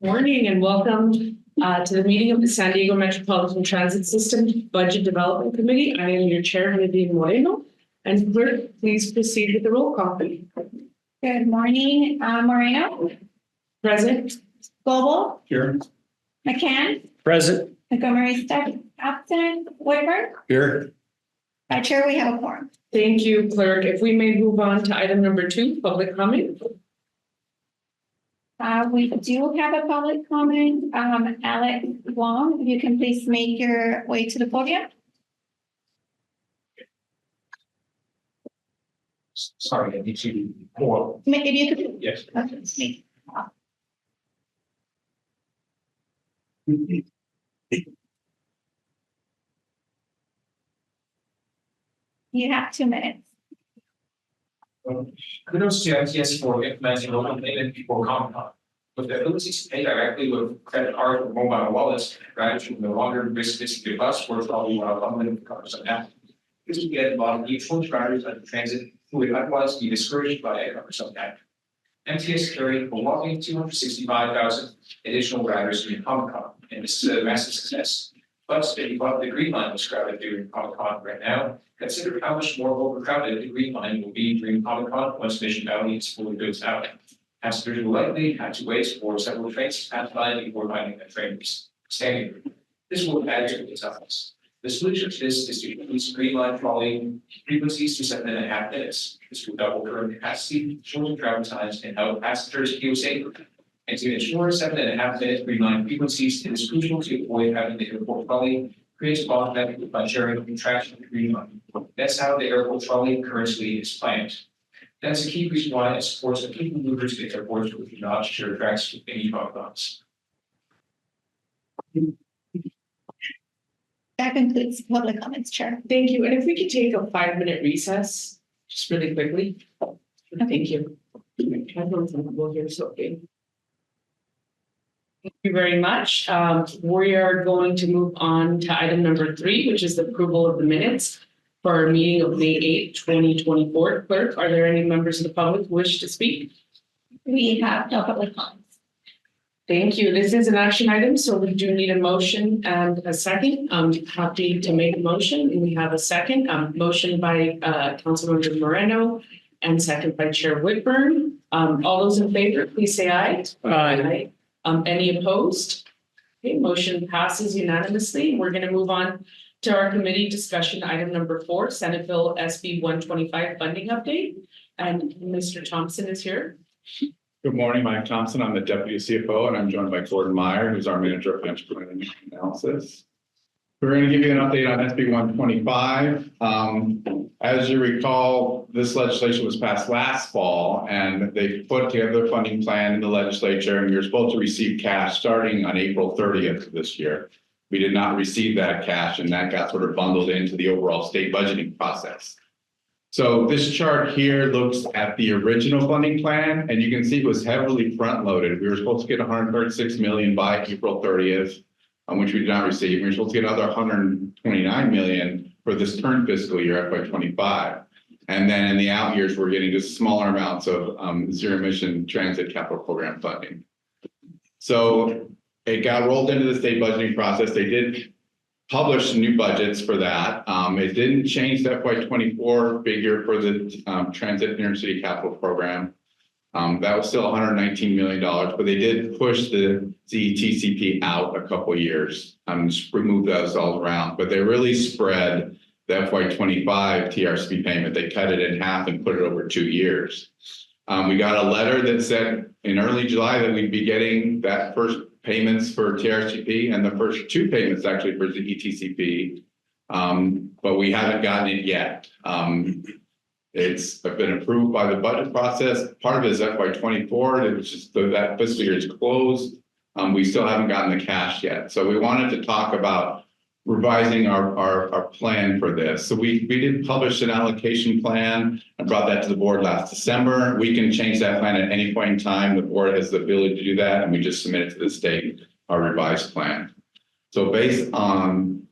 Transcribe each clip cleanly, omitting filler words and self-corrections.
Morning and welcome to the meeting of the San Diego Metropolitan Transit System Budget Development Committee. I am your chair, Nadine Moreno, and clerk, please proceed with the roll call. Good morning, Moreno. Present. Global. Here. McCann. Present. Montgomery absent. Whitburn. Here. By chair, we have a quorum. Thank you, clerk. If we may move on to item number 2, public comment. We do have a public comment. Alex Wong, if you can please make your way to the podium. Sorry, I need to more. If you could. Yes. Okay, speak. You have 2 minutes. Kudos to MTS for implementing local payment before Comic-Con. With the ability to pay directly with credit card or mobile wallets, rather than no longer risk visiting a bus or probably unlimited covers on that. This will get a lot of mutual drivers on transit who would otherwise be discouraged by a cumbersome app. MTS carried a whopping 265,000 additional riders during Comic-Con, and this is a massive success. Plus, if you thought the Green Line was crowded during Comic-Con right now, consider how much more overcrowded the Green Line will be during Comic-Con once Mission Valley is fully built out. Passengers will likely have to wait for several trains to pass by before finding a train standing. This will add to the times. The solution to this is to increase Green Line trolley frequencies to 7.5 minutes. This will double current capacity, shorten travel times, and help passengers feel safer. And to ensure 7.5 minute Green Line frequencies, it is crucial to avoid having the airport trolley create a bottleneck by sharing contraction with Green Line. That's how the airport trolley currently is planned. That's a key reason why it supports the people movers to airports with not share tracks with any problems. That concludes public comments, Chair. Thank you. And if we could take a 5-minute recess, just really quickly. Thank you. Everyone's comfortable here, so okay. Thank you very much. We are going to move on to item number 3, which is the approval of the minutes for our meeting of May 8th, 2024. Clerk, are there any members of the public who wish to speak? We have no public comments. Thank you. This is an action item, so we do need a motion and a second. I'm happy to make a motion, and we have a second. Motion by Councilmember Moreno and second by Chair Whitburn. All those in favor, please say aye. Aye. Any opposed? Okay, motion passes unanimously. We're going to move on to our committee discussion item number 4, Senate Bill SB 125 funding update. And Mr. Thompson is here. Good morning, Mike Thompson. I'm the Deputy CFO, and I'm joined by Gordon Meyer, who's our Manager of Financial Planning and Analysis. We're going to give you an update on SB 125. As you recall, this legislation was passed last fall, and they put together a funding plan in the legislature, and you're supposed to receive cash starting on April 30th of this year. We did not receive that cash, and that got sort of bundled into the overall state budgeting process. So this chart here looks at the original funding plan, and you can see it was heavily front loaded. We were supposed to get 136 million by April 30th, which we did not receive. We were supposed to get another 129 million for this current fiscal year, FY25. And then in the out years, we're getting just smaller amounts of zero emission transit capital program funding. So it got rolled into the state budgeting process. They did publish new budgets for that. It didn't change the FY24 figure for the transit inner city capital program. That was still $119 million, but they did push the TCP out a couple of years, just remove those all around, but they really spread the FY25 TRCP payment. They cut it in half and put it over 2 years. We got a letter that said in early July that we'd be getting that first payments for TRCP and the first 2 payments actually for the ETCP, but we haven't gotten it yet. It's been approved by the budget process. Part of it is FY24, which is that fiscal year is closed. We still haven't gotten the cash yet. So we wanted to talk about revising our plan for this. So we did publish an allocation plan. I brought that to the board last December. We can change that plan at any point in time. The board has the ability to do that, and we just submit it to the state, our revised plan. So based on,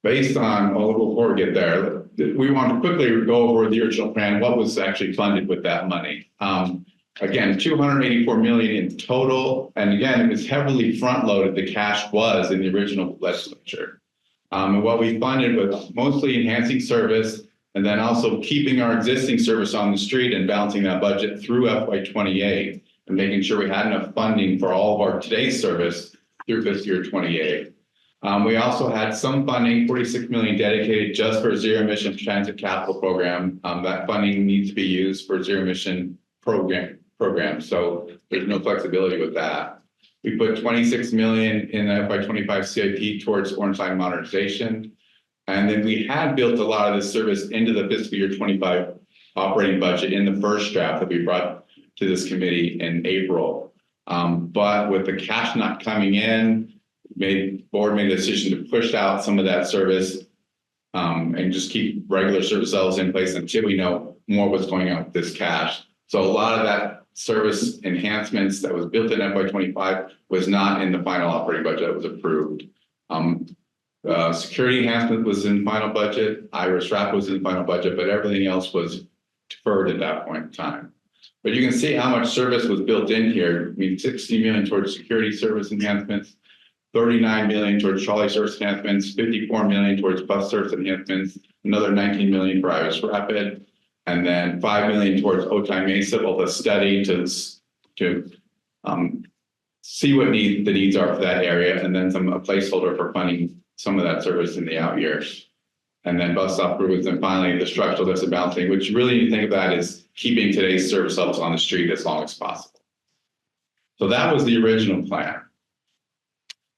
before we get there, we want to quickly go over the original plan, what was actually funded with that money. Again, 284 million in total, and again, it was heavily front-loaded, the cash was in the original legislature. And what we funded was mostly enhancing service, and then also keeping our existing service on the street and balancing that budget through FY28, and making sure we had enough funding for all of our today's service through fiscal year 28. We also had some funding, 46 million dedicated just for zero emission transit capital program. That funding needs to be used for zero emission program. So there's no flexibility with that. We put 26 million in the FY25 CIP towards orange line modernization. And then we had built a lot of this service into the fiscal year 25 operating budget in the first draft that we brought to this committee in April. But with the cash not coming in, board made a decision to push out some of that service and just keep regular service levels in place until we know more what's going on with this cash. So a lot of that service enhancements that was built in FY25 was not in the final operating budget that was approved. Security enhancement was in the final budget, Iris Wrap was in the final budget, but everything else was deferred at that point in time. But you can see how much service was built in here. I mean, 60 million towards security service enhancements, 39 million towards trolley service enhancements, 54 million towards bus service enhancements, another 19 million for Iris Rapid, and then 5 million towards Otay Mesa, both a study to see what the needs are for that area, and then a placeholder for funding some of that service in the out years. And then bus stop improvements, and finally the structural deficit balancing, which really you think of that is keeping today's service levels on the street as long as possible. So that was the original plan.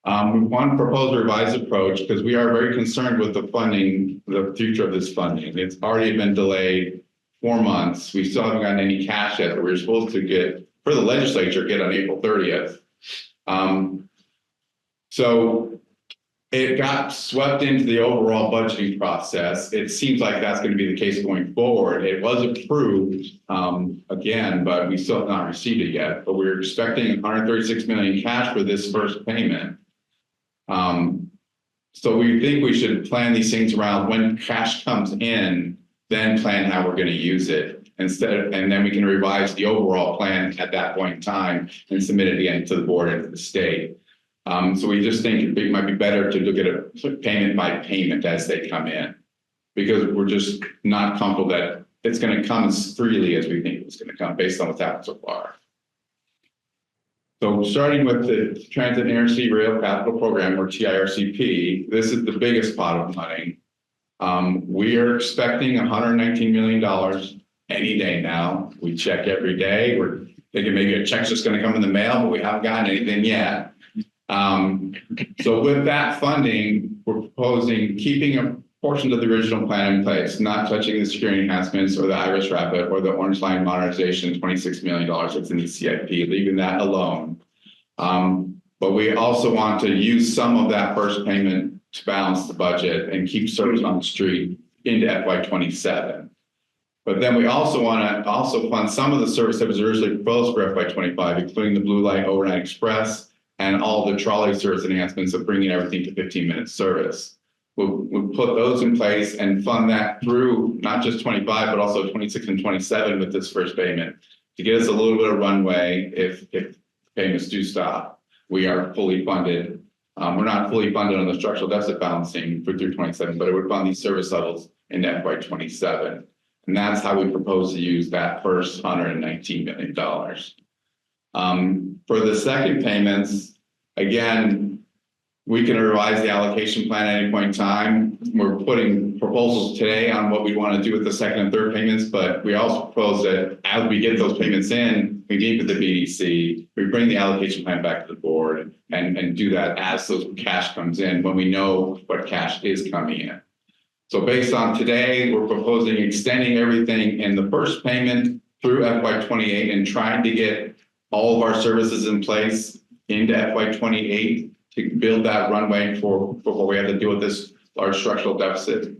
We want to propose a revised approach because we are very concerned with the funding, the future of this funding. It's already been delayed 4 months. We still haven't gotten any cash yet that we're supposed to get for the legislature, get on April 30th. So it got swept into the overall budgeting process. It seems like that's going to be the case going forward. It was approved again, but we still have not received it yet. But we're expecting 136 million cash for this first payment. So we think we should plan these things around when cash comes in, then plan how we're going to use it instead, and then we can revise the overall plan at that point in time and submit it again to the board and to the state. So we just think it might be better to look at a payment by payment as they come in, because we're just not comfortable that it's going to come as freely as we think it's going to come based on what's happened so far. So starting with the Transit Intercity Rail Capital Program, or TIRCP, this is the biggest pot of money. We are expecting $119 million any day now. We check every day. We're thinking maybe a check's just going to come in the mail, but we haven't gotten anything yet. So with that funding, we're proposing keeping a portion of the original plan in place, not touching the security enhancements or the Iris Rapid or the Orange Line modernization, $26 million that's in the CIP, leaving that alone. But we also want to use some of that first payment to balance the budget and keep service on the street into FY27. But then we also want to fund some of the service that was originally proposed for FY25, including the Blue Light Overnight Express and all the trolley service enhancements of bringing everything to 15-minute service. We'll put those in place and fund that through not just 25, but also 26 and 27 with this first payment to get us a little bit of runway if payments do stop. We are fully funded. We're not fully funded on the structural deficit balancing for through 27, but it would fund these service levels in FY27. And that's how we propose to use that first $119 million. For the second payments, again, we can revise the allocation plan at any point in time. We're putting proposals today on what we want to do with the second and third payments, but we also propose that as we get those payments in, we meet with the BDC, we bring the allocation plan back to the board and do that as those cash comes in when we know what cash is coming in. So based on today, we're proposing extending everything in the first payment through FY28 and trying to get all of our services in place into FY28 to build that runway for what we have to deal with this large structural deficit.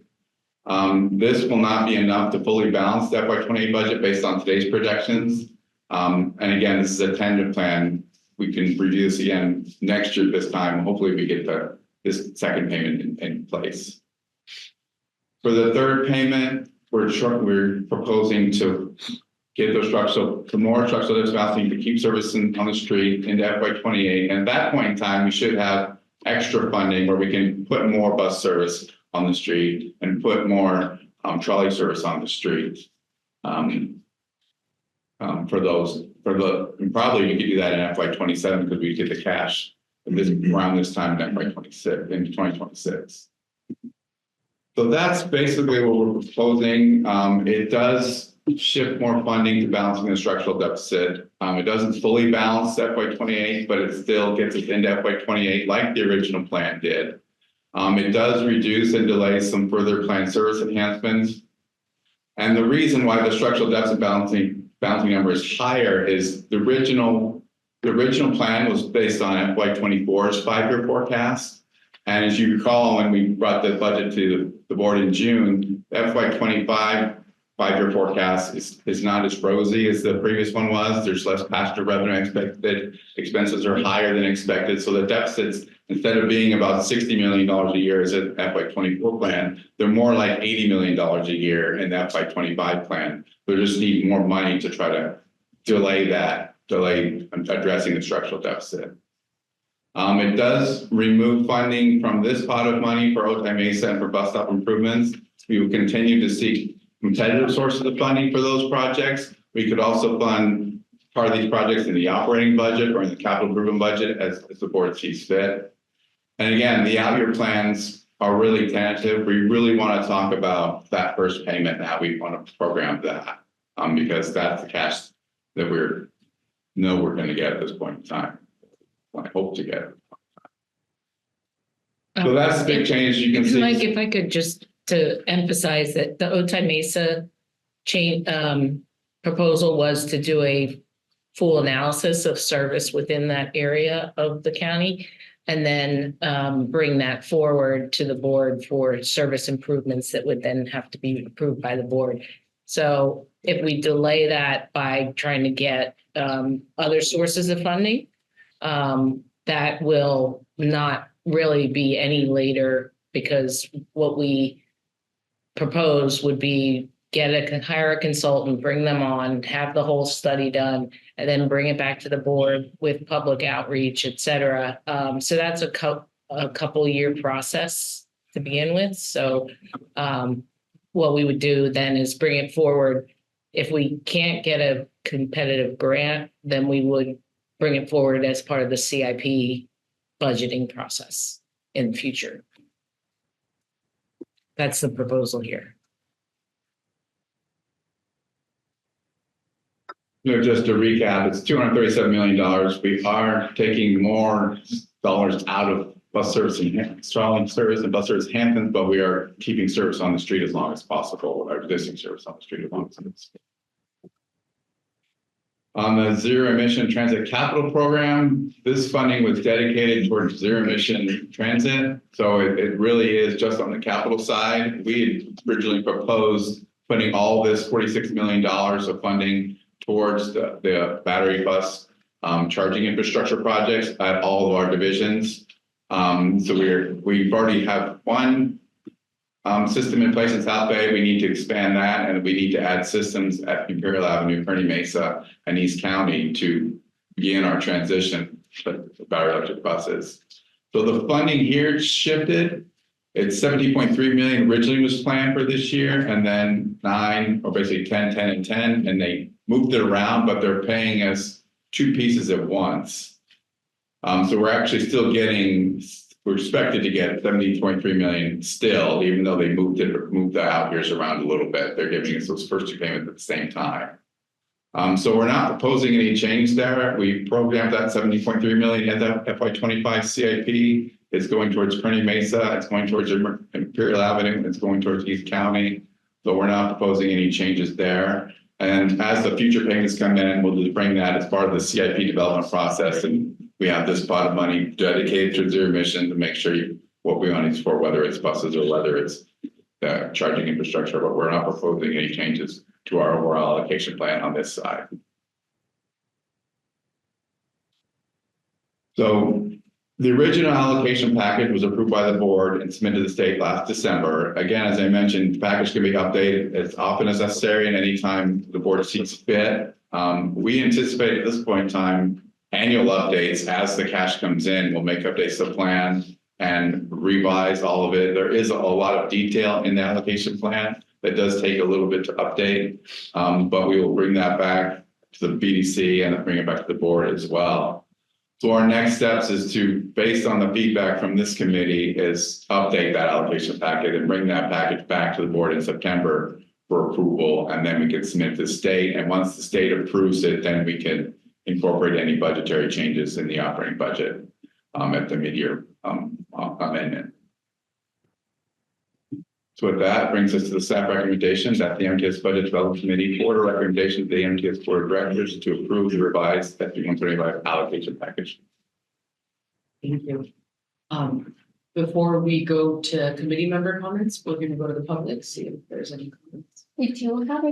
This will not be enough to fully balance the FY28 budget based on today's projections. And again, this is a tentative plan. We can review this again next year this time. Hopefully we get this second payment in place. For the third payment, we're proposing to get those structural, the more structural depth balancing to keep service on the street into FY28. And at that point in time, we should have extra funding where we can put more bus service on the street and put more trolley service on the street. Probably we could do that in FY27 because we get the cash around this time in FY26 into 2026. So that's basically what we're proposing. It does shift more funding to balancing the structural deficit. It doesn't fully balance FY28, but it still gets us into FY28 like the original plan did. It does reduce and delay some further planned service enhancements. And the reason why the structural deficit balancing number is higher is the original plan was based on FY24's 5-year forecast. And as you recall, when we brought the budget to the board in June, FY25 5-year forecast is not as rosy as the previous one was. There's less passenger revenue expected. Expenses are higher than expected. So the deficits, instead of being about $60 million a year as an FY24 plan, they're more like $80 million a year in the FY25 plan. We just need more money to try to delay addressing the structural deficit. It does remove funding from this pot of money for Otay Mesa and for bus stop improvements. We will continue to seek competitive sources of funding for those projects. We could also fund part of these projects in the operating budget or in the capital improvement budget as the board sees fit. And again, the out-year plans are really tentative. We really want to talk about that first payment and how we want to program that because that's the cash that we're going to get at this point in time. I hope to get. So that's the big change you can see. Mike, if I could just to emphasize that the Otay Mesa proposal was to do a full analysis of service within that area of the county and then bring that forward to the board for service improvements that would then have to be approved by the board. So if we delay that by trying to get other sources of funding, that will not really be any later because what we propose would be hire a consultant, bring them on, have the whole study done, and then bring it back to the board with public outreach, et cetera. So that's a couple year process to begin with. So what we would do then is bring it forward. If we can't get a competitive grant, then we would bring it forward as part of the CIP budgeting process in the future. That's the proposal here. Just to recap, it's $237 million. We are taking more dollars out of bus service and trolley service and bus service enhancements, but we are keeping service on the street as long as possible, our existing service on the street as long as possible. On the zero emission transit capital program, this funding was dedicated towards zero emission transit. So it really is just on the capital side. We had originally proposed putting all this $46 million of funding towards the battery bus charging infrastructure projects at all of our divisions. So we've already have one system in place in South Bay. We need to expand that, and we need to add systems at Imperial Avenue, Kearny Mesa, and East County to begin our transition to battery electric buses. So the funding here shifted. It's 70.3 million originally was planned for this year, and then 9, or basically 10, 10, and 10, and they moved it around, but they're paying us 2 pieces at once. So we're actually still we're expected to get 70.3 million still, even though they moved the out years around a little bit. They're giving us those first 2 payments at the same time. So we're not proposing any change there. We programmed that 70.3 million in the FY25 CIP. It's going towards Kearny Mesa. It's going towards Imperial Avenue. It's going towards East County. So we're not proposing any changes there. And as the future payments come in, we'll just bring that as part of the CIP development process. And we have this pot of money dedicated to zero emission to make sure what we want is for, whether it's buses or whether it's the charging infrastructure, but we're not proposing any changes to our overall allocation plan on this side. So The original allocation package was approved by the board and submitted to the state last December. Again, as I mentioned, the package can be updated as often as necessary and anytime the board sees fit. We anticipate at this point in time, annual updates as the cash comes in. We'll make updates to the plan and revise all of it. There is a lot of detail in the allocation plan that does take a little bit to update, but we will bring that back to the BDC and bring it back to the board as well. So our next steps is to, based on the feedback from this committee, is update that allocation packet and bring that package back to the board in September for approval, and then we can submit to the state. And once the state approves it, then we can incorporate any budgetary changes in the operating budget at the mid-year amendment. So with that brings us to the staff recommendations that the MTS Budget Development Committee order recommendation to the MTS Board of Directors to approve the revised SB 135 allocation package. Thank you. Before we go to committee member comments, we're going to go to the public, see if there's any comments. We do have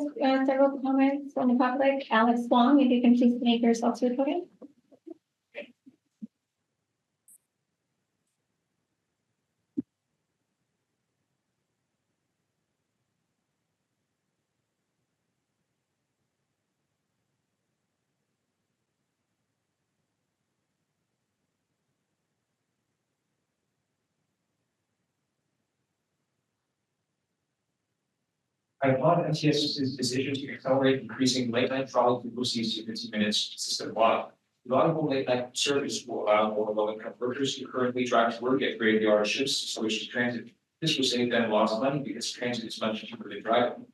several comments from the public. Alex Wong, if you can please make yourself to the podium. I applaud MTS's decision to accelerate increasing late night trolley frequencies to 15 minutes system-wide. Reliable late night service will allow more low-income workers who currently drive to work at graveyard shifts to switch to transit. This will save them lots of money because transit is much cheaper than driving.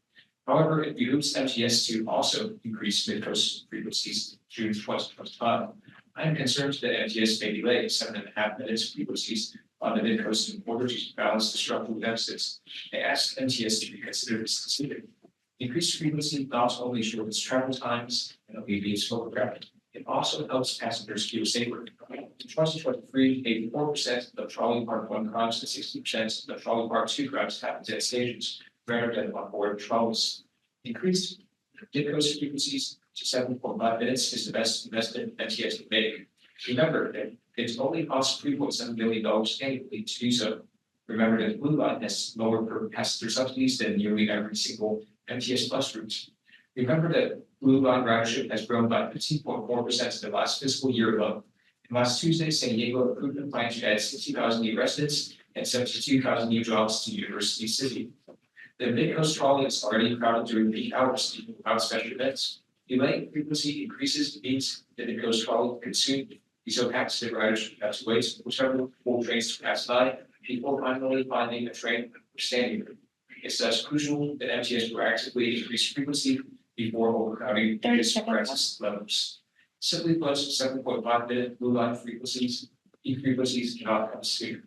However, it behooves MTS to also increase mid-coast frequencies June 2025. I am concerned that MTS may delay 7.5 minutes frequencies on the mid-coast in order to balance the structural deficits. I ask MTS to reconsider this decision. Increased frequency not only shortens travel times and alleviates overcrowding, it also helps passengers feel safer. In 2023, 84% of Trolley Park 1 crimes and 60% of Trolley Park 2 crimes happens at stations rather than on board trolleys. Increased mid-coast frequencies to 7.5 minutes is the best investment MTS can make. Remember that it only costs $3.7 billion annually to do so. Remember that Blue Line has lower per passenger subsidies than nearly every single MTS bus route. Remember that Blue Line ridership has grown by 15.4% in the last fiscal year alone. And last Tuesday, San Diego approved a plan to add 60,000 new residents and 72,000 new jobs to University City. The Mid-Coast trolley is already crowded during peak hours, even without special events. Delay frequency increases means the Mid-Coast trolley can soon be so packed that riders have to wait for several full trains to pass by before finally finding a train or standing room. It's thus crucial that MTS proactively increase frequency before overcrowding suppresses levels. Simply put, 7.5 minute Blue Line frequencies, peak frequencies cannot come sooner.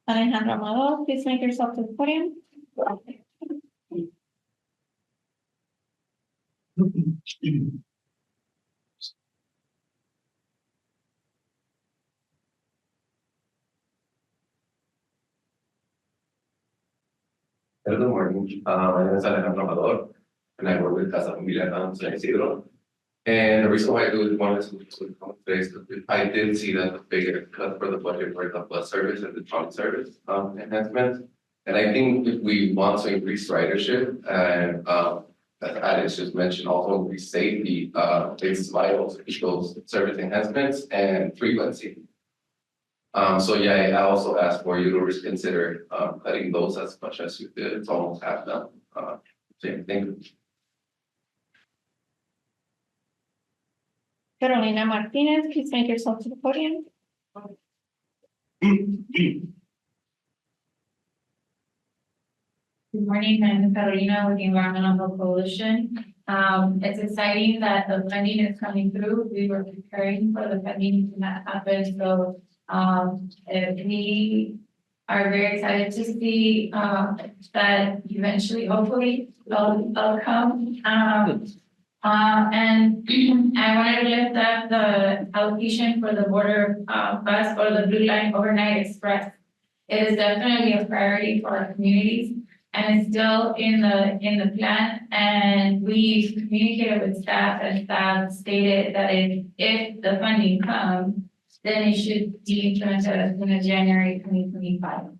Alejandro Amado, please make yourself to the podium. Good morning. My name is Alejandro Amador, and I work with Casa Familia in San Isidro. And the reason why I do wanted to come today is that I did see that the bigger cut for the budget for the bus service and the trolley service enhancements. And I think if we want to increase ridership and as Alex just mentioned, also increase safety, it's vital to keep those service enhancements and frequency. So yeah, I also asked for you to reconsider cutting those as much as you did. It's almost half done. Same thing. Carolina Martinez, please make yourself to the podium. Good morning, my name is Carolina with the Environmental Health Coalition. It's exciting that the funding is coming through. We were preparing for the funding to not happen, so we are very excited to see that eventually, hopefully, they'll come. And I wanted to lift up the allocation for the border bus or the Blue Line Overnight Express. It is definitely a priority for our communities. and it's still in the plan. And we've communicated with staff, and staff stated that if the funding comes, then it should be implemented as soon as January 2025.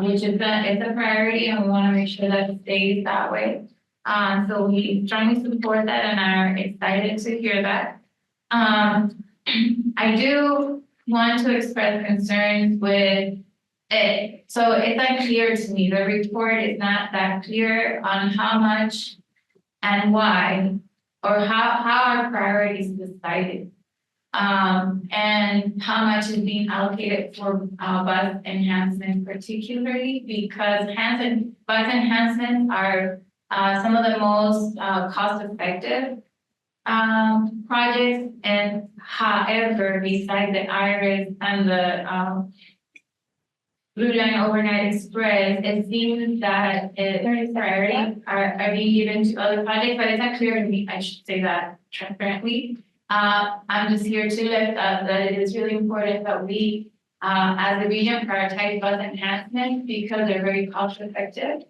Which is it's a priority, and we want to make sure that it stays that way. So we strongly support that and are excited to hear that. I do want to express concerns with it. So it's unclear to me. The report is not that clear on how much and why, or how our priorities decided. And how much is being allocated for bus enhancements, particularly because bus enhancements are some of the most cost-effective projects. And however, besides the Iris and the Blue Line Overnight Express, it seems that priority are being given to other projects, but it's not clear to me. I should say that transparently. I'm just here to lift up that it is really important that we, as a region, prioritize bus enhancements because they're very cost effective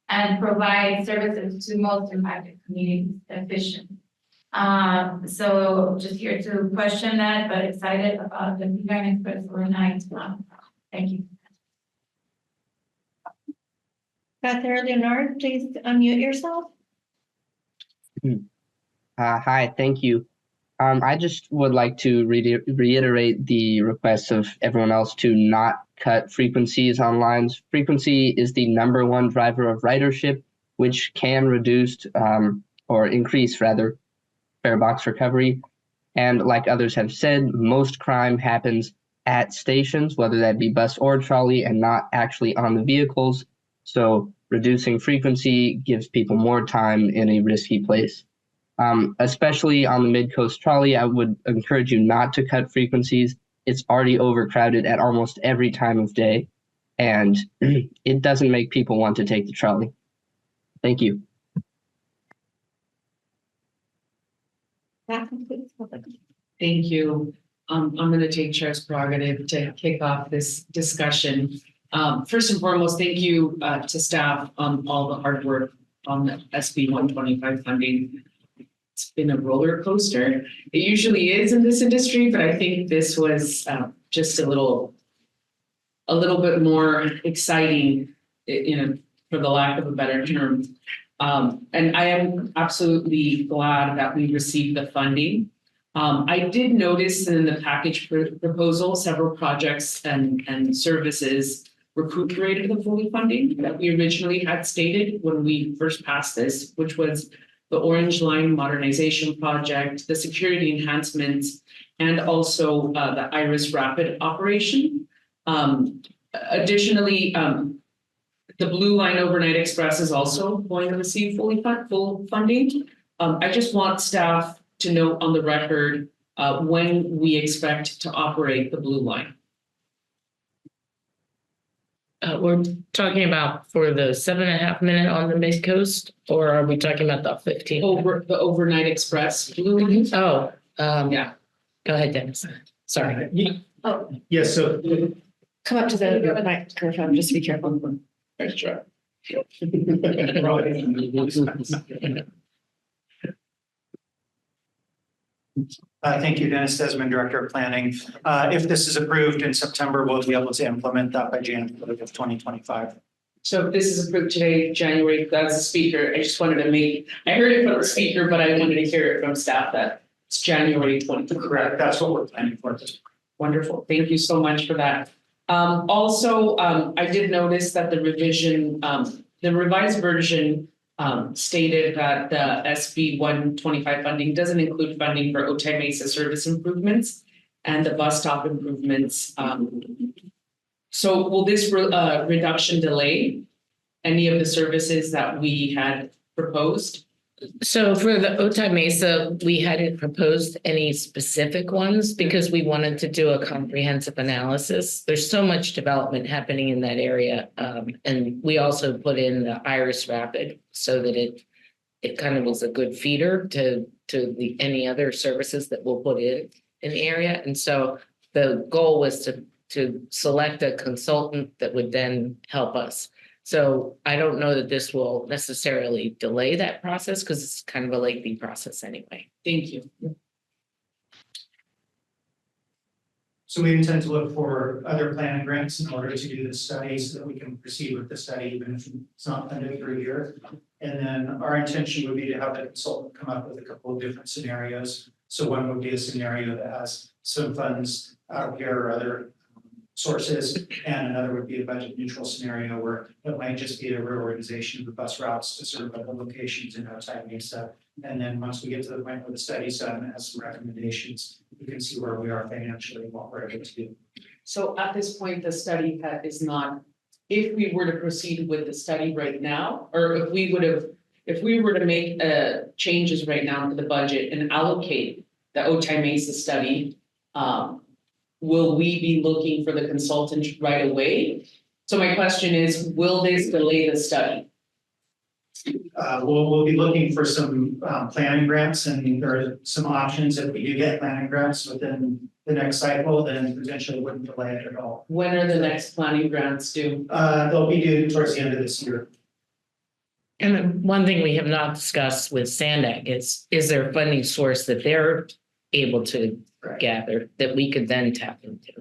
and provide services to most impacted communities efficiently. So just here to question that, but excited about the Blue Line Express overnight. Thank you. Dr. Leonard, please unmute yourself. Hi, thank you. I just would like to reiterate the request of everyone else to not cut frequencies on lines. Frequency is the #1 driver of ridership, which can reduce or increase rather fare box recovery. And like others have said, most crime happens at stations, whether that be bus or trolley, and not actually on the vehicles. So reducing frequency gives people more time in a risky place. Especially on the Mid-Coast trolley, I would encourage you not to cut frequencies. It's already overcrowded at almost every time of day, and it doesn't make people want to take the trolley. Thank you. That concludes public. Thank you. I'm going to take Chair's prerogative to kick off this discussion. First and foremost, thank you to staff on all the hard work on the SB 125 funding. It's been a roller coaster. It usually is in this industry, but I think this was just a little bit more exciting, for the lack of a better term. And I am absolutely glad that we received the funding. I did notice in the package proposal, several projects and services recuperated the fully funding that we originally had stated when we first passed this, which was the Orange Line Modernization Project, the security enhancements, and also the Iris Rapid operation. Additionally, the Blue Line Overnight Express is also going to receive full funding. I just want staff to note on the record when we expect to operate the Blue Line. We're talking about for the 7.5 minute on the Mid Coast, or are we talking about the 15? Over the Overnight Express Blue Line. Oh, Yeah. Go ahead, Dennis. Sorry. Yes, so Come up to the microphone, just be careful. Nice try. Thank you, Dennis Desmond, Director of Planning. If this is approved in September, we'll be able to implement that by January of 2025. So if this is approved today, January, that's the speaker. I just wanted to I heard it from the speaker, but I wanted to hear it from staff that it's January 20. Correct. That's what we're planning for. Wonderful. Thank you so much for that. Also, I did notice that the revised version stated that the SB 125 funding doesn't include funding for Otay Mesa service improvements and the bus stop improvements. So will this reduction delay any of the services that we had proposed? So for the Otay Mesa, we hadn't proposed any specific ones because we wanted to do a comprehensive analysis. There's so much development happening in that area. And we also put in the Iris Rapid so that it kind of was a good feeder to any other services that we'll put in the area. And so the goal was to select a consultant that would then help us. So I don't know that this will necessarily delay that process because it's kind of a lengthy process anyway. Thank you. So we intend to look for other planning grants in order to do this study so that we can proceed with the study even if it's not funded through a year. And then our intention would be to have the consultant come up with a couple of different scenarios. So one would be a scenario that has some funds out of here or other sources, and another would be a budget neutral scenario where it might just be a reorganization of the bus routes to serve other locations in outside Mesa. And then once we get to the point where the study's done and has some recommendations, we can see where we are financially and what we're able to do. So at this point, the study is not, if we were to proceed with the study right now, or if we were to make changes right now to the budget and allocate the Otay Mesa study, will we be looking for the consultant right away? So my question is, will this delay the study? We'll be looking for some planning grants, and there are some options if we do get planning grants within the next cycle, then potentially wouldn't delay it at all. When are the next planning grants due? They'll be due towards the end of this year. And then one thing we have not discussed with Sandak is there a funding source that they're able to gather that we could then tap into?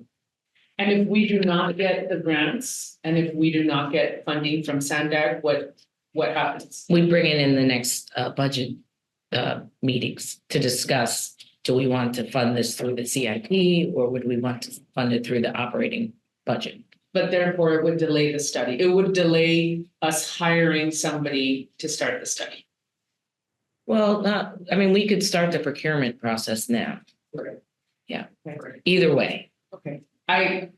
And if we do not get the grants, and if we do not get funding from Sandak, what happens? We bring it in the next budget meetings to discuss, do we want to fund this through the CIP or would we want to fund it through the operating budget? But therefore, it would delay the study. It would delay us hiring somebody to start the study. Well, we could start the procurement process now. Right. Yeah, Right. either way. Okay. I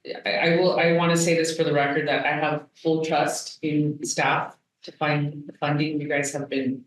want to say this for the record that I have full trust in staff to find the funding. You guys have been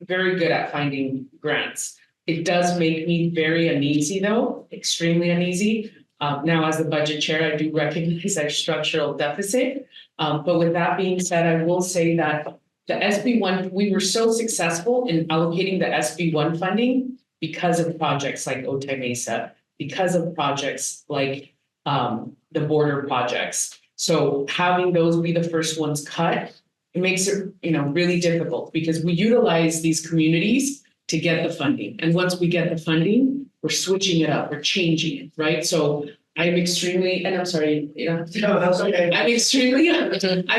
very good at finding grants. It does make me very uneasy though, extremely uneasy. Now, as the budget chair, I do recognize our structural deficit. But with that being said, I will say that the SB1, we were so successful in allocating the SB1 funding because of projects like Otay Mesa, because of projects like the border projects. So having those be the first ones cut, it makes it, really difficult because we utilize these communities to get the funding. And once we get the funding, we're switching it up, we're changing it, right? So I'm extremely, and I'm sorry, No, that's okay. I'm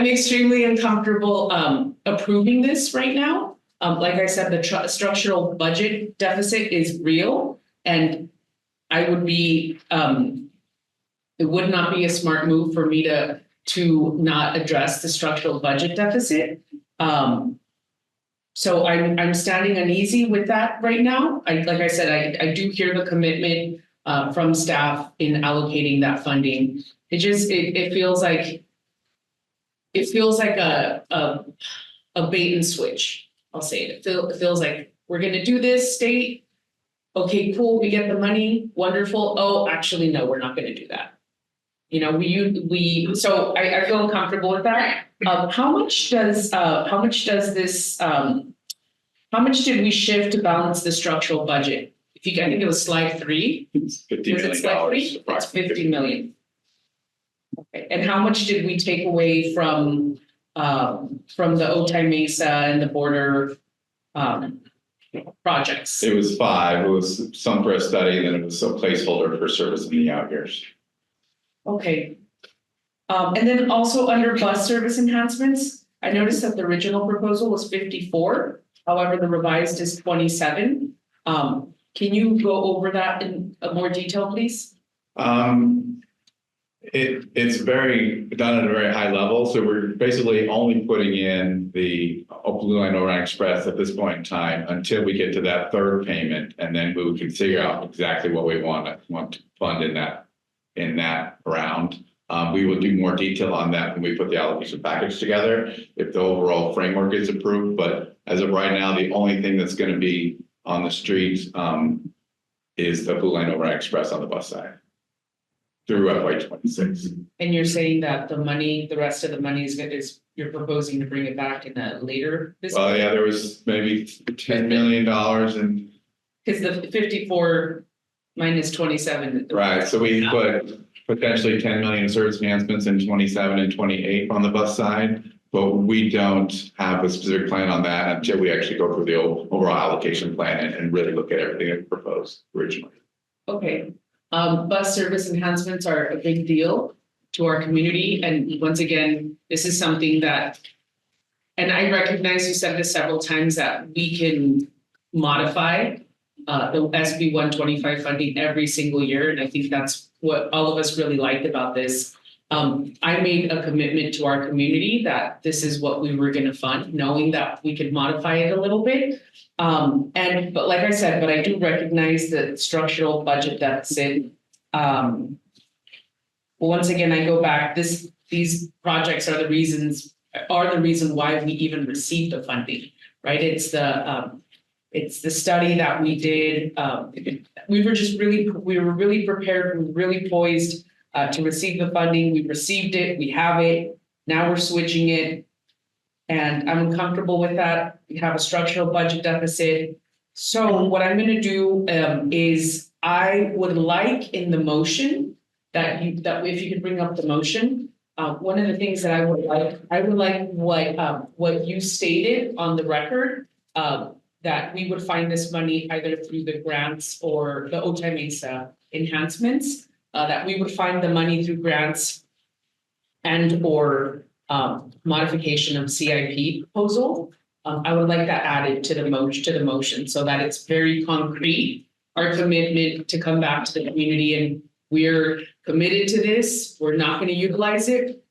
extremely uncomfortable approving this right now. Like I said, the structural budget deficit is real, and I would be it would not be a smart move for me to not address the structural budget deficit. So I'm standing uneasy with that right now. Like I said, I do hear the commitment from staff in allocating that funding. It feels like a bait and switch. I'll say it. It feels like we're gonna do this state. Okay, cool, we get the money, wonderful. Oh, actually, no, we're not gonna do that. So I feel uncomfortable with that. How much did we shift to balance the structural budget? I think it was slide 3. It's $50 million. It's 50 million. Okay, and how much did we take away from the Otay Mesa and the border projects? It was 5. It was some for a study, and then it was a placeholder for service in the out years. Okay. And then also under bus service enhancements, I noticed that the original proposal was 54. However, the revised is 27. Can you go over that in more detail, please? It's done at a very high level. So we're basically only putting in the Blue Line Overnight Express at this point in time until we get to that third payment, and then we can figure out exactly what we want to fund in that round. We will do more detail on that when we put the allocation package together, if the overall framework is approved. But as of right now, the only thing that's going to be on the streets is the Blue Line Overnight Express on the bus side through FY26. And you're saying that the rest of the money is you're proposing to bring it back in a later fiscal? Well, yeah, there was maybe $10 million and Because the 54 Mine is 27. Right, so we put potentially 10 million service enhancements in 27 and 28 on the bus side. But we don't have a specific plan on that until we actually go through the overall allocation plan and really look at everything that proposed originally. Okay, bus service enhancements are a big deal to our community, and once again, this is something that. And I recognize you said this several times that we can modify the SB 125 funding every single year, and I think that's what all of us really liked about this. I made a commitment to our community that this is what we were going to fund, knowing that we could modify it a little bit. But like I said, but I do recognize the structural budget deficit. Once again, I go back, these projects are the reason why we even received the funding, right? It's the study that we did. We were really prepared, we were really poised to receive the funding. We received it, we have it, now we're switching it. And I'm comfortable with that. We have a structural budget deficit. So what I'm gonna do is I would like in the motion that if you could bring up the motion, one of the things that I would like what you stated on the record, that we would find this money either through the grants or the Otay Mesa enhancements, that we would find the money through grants and or modification of CIP proposal. I would like that added to the motion so that it's very concrete, our commitment to come back to the community, and we're committed to this. We're not going to utilize it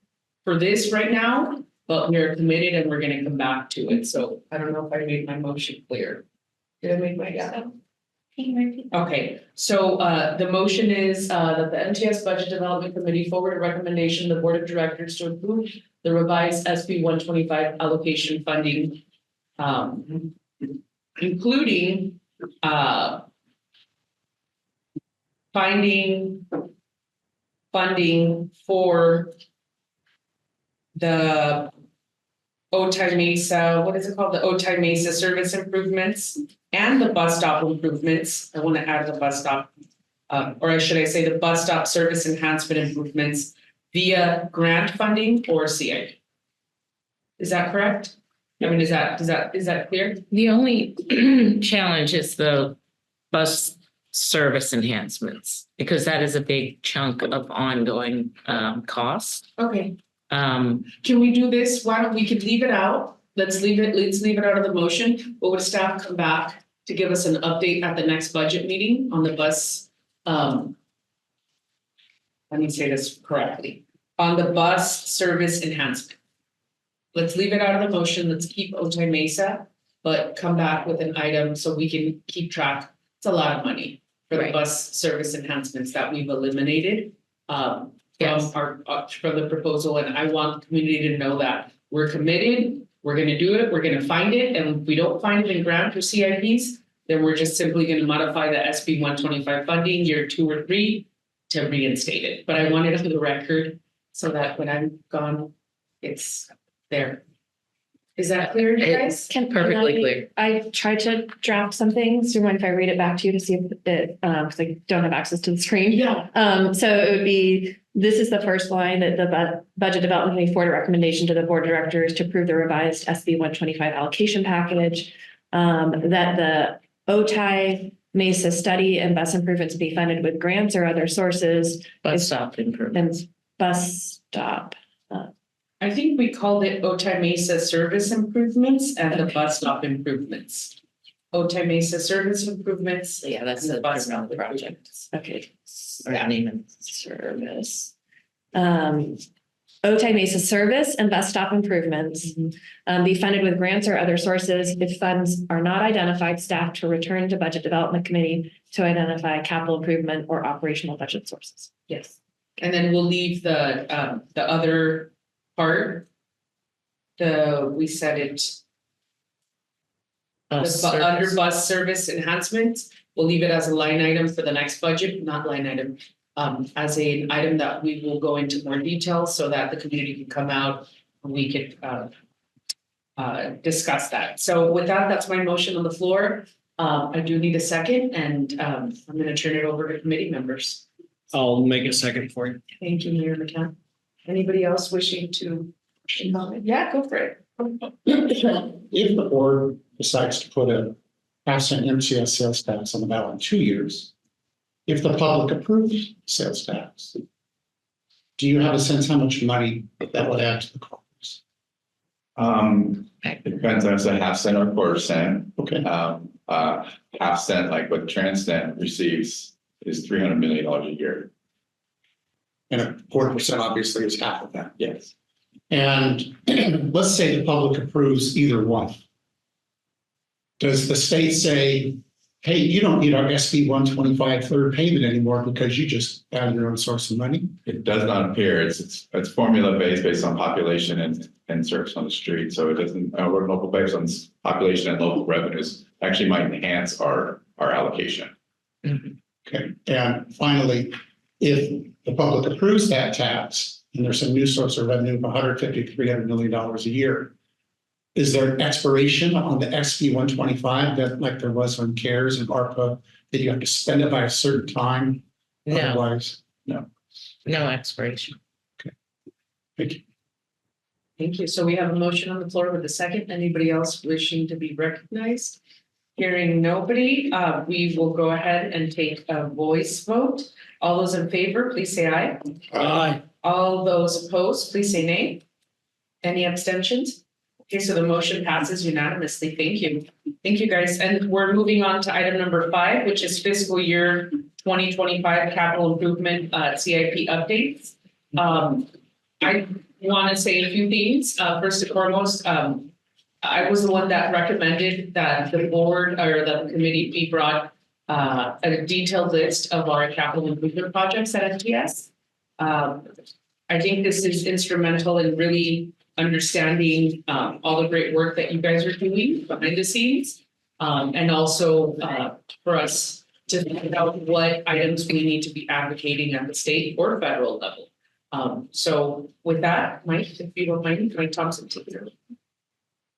for this right now, but we're committed and we're going to come back to it. So I don't know if I made my motion clear. Did I make my Okay, so the motion is that the MTS Budget Development Committee forward a recommendation to the Board of Directors to approve the revised SB 125 allocation funding, including finding funding for the Otay Mesa, what is it called? The Otay Mesa service improvements and the bus stop improvements. I want to add the bus stop, or should I say the bus stop service enhancement improvements via grant funding or CIP. Is that correct? I mean, is that clear? The only challenge is the bus service enhancements, because that is a big chunk of ongoing cost. Okay. Can we do this? Why don't we could leave it out? Let's leave it out of the motion. But would staff come back to give us an update at the next budget meeting on the bus? Let me say this correctly. On the bus service enhancement. Let's leave it out of the motion. Let's keep Otay Mesa, but come back with an item so we can keep track. It's a lot of money for the bus service enhancements that we've eliminated. From the proposal, and I want the community to know that we're committed, we're going to do it, we're going to find it, and if we don't find it in grant or CIPs, then we're just simply going to modify the SB 125 funding year 2 or 3 to reinstate it. But I want it on the record so that when I'm gone, it's there. Is that clear, you guys? Perfectly clear. I tried to draft something, so do you mind if I read it back to you to see if it, because I don't have access to the screen? Yeah. So it would be, this is the first line, that the Budget Development Committee forward a recommendation to the Board of Directors to approve the revised SB 125 allocation package, that the Otay Mesa study and bus improvements be funded with grants or other sources. Bus stop improvements. And bus stop. I think we called it Otay Mesa service improvements and the bus stop improvements. Otay Mesa service improvements. Yeah, that's and the bus bus stop project. Okay. Or name and Service. Otay Mesa service and bus stop improvements be funded with grants or other sources. If funds are not identified, staff to return to Budget Development Committee to identify capital improvement or operational budget sources. Yes. And then we'll leave the other part. We said it. Under bus service enhancements, we'll leave it as a line item for the next budget, not line item. As an item that we will go into more detail so that the community can come out and we could discuss that. So with that, that's my motion on the floor. I do need a second and I'm going to turn it over to committee members. I'll make a second for you. Thank you, Mayor McCann. Anybody else wishing to? Yeah, go for it. If the board decides to put a half-cent MTS sales tax on the ballot in 2 years, if the public approves sales tax, do you have a sense how much money that would add to the coffers? It depends on if it's a half cent or a quarter cent. Okay, Half cent, like what Transnet receives, is $300 million a year. and a 4% obviously is half of that. Yes. And let's say the public approves either one. Does the state say, hey, you don't need our SB 125 third payment anymore because you just added your own source of money? It does not appear. It's formula based on population and service on the street. So it doesn't, we're local based on population and local revenues actually might enhance our allocation. Okay, and finally, if the public approves that tax and there's some new source of revenue of $150 to $300 million a year, is there an expiration on the SB 125 that like there was on CARES and ARPA that you have to spend it by a certain time? No, Otherwise, no expiration. thank you. Thank you. So we have a motion on the floor with a second. Anybody else wishing to be recognized? Hearing nobody, we will go ahead and take a voice vote. All those in favor, please say aye. Aye. All those opposed, please say nay. Any abstentions? Okay, so the motion passes unanimously. Thank you. Thank you, guys. And we're moving on to item number 5, which is fiscal year 2025 capital improvement CIP updates. I want to say a few things. First and foremost, I was the one that recommended that the board or the committee be brought a detailed list of our capital improvement projects at MTS. I think this is instrumental in really understanding all the great work that you guys are doing behind the scenes, and also for us to find out what items we need to be advocating at the state or federal level. So with that, Mike, if you don't mind, Mike Thompson, take it over.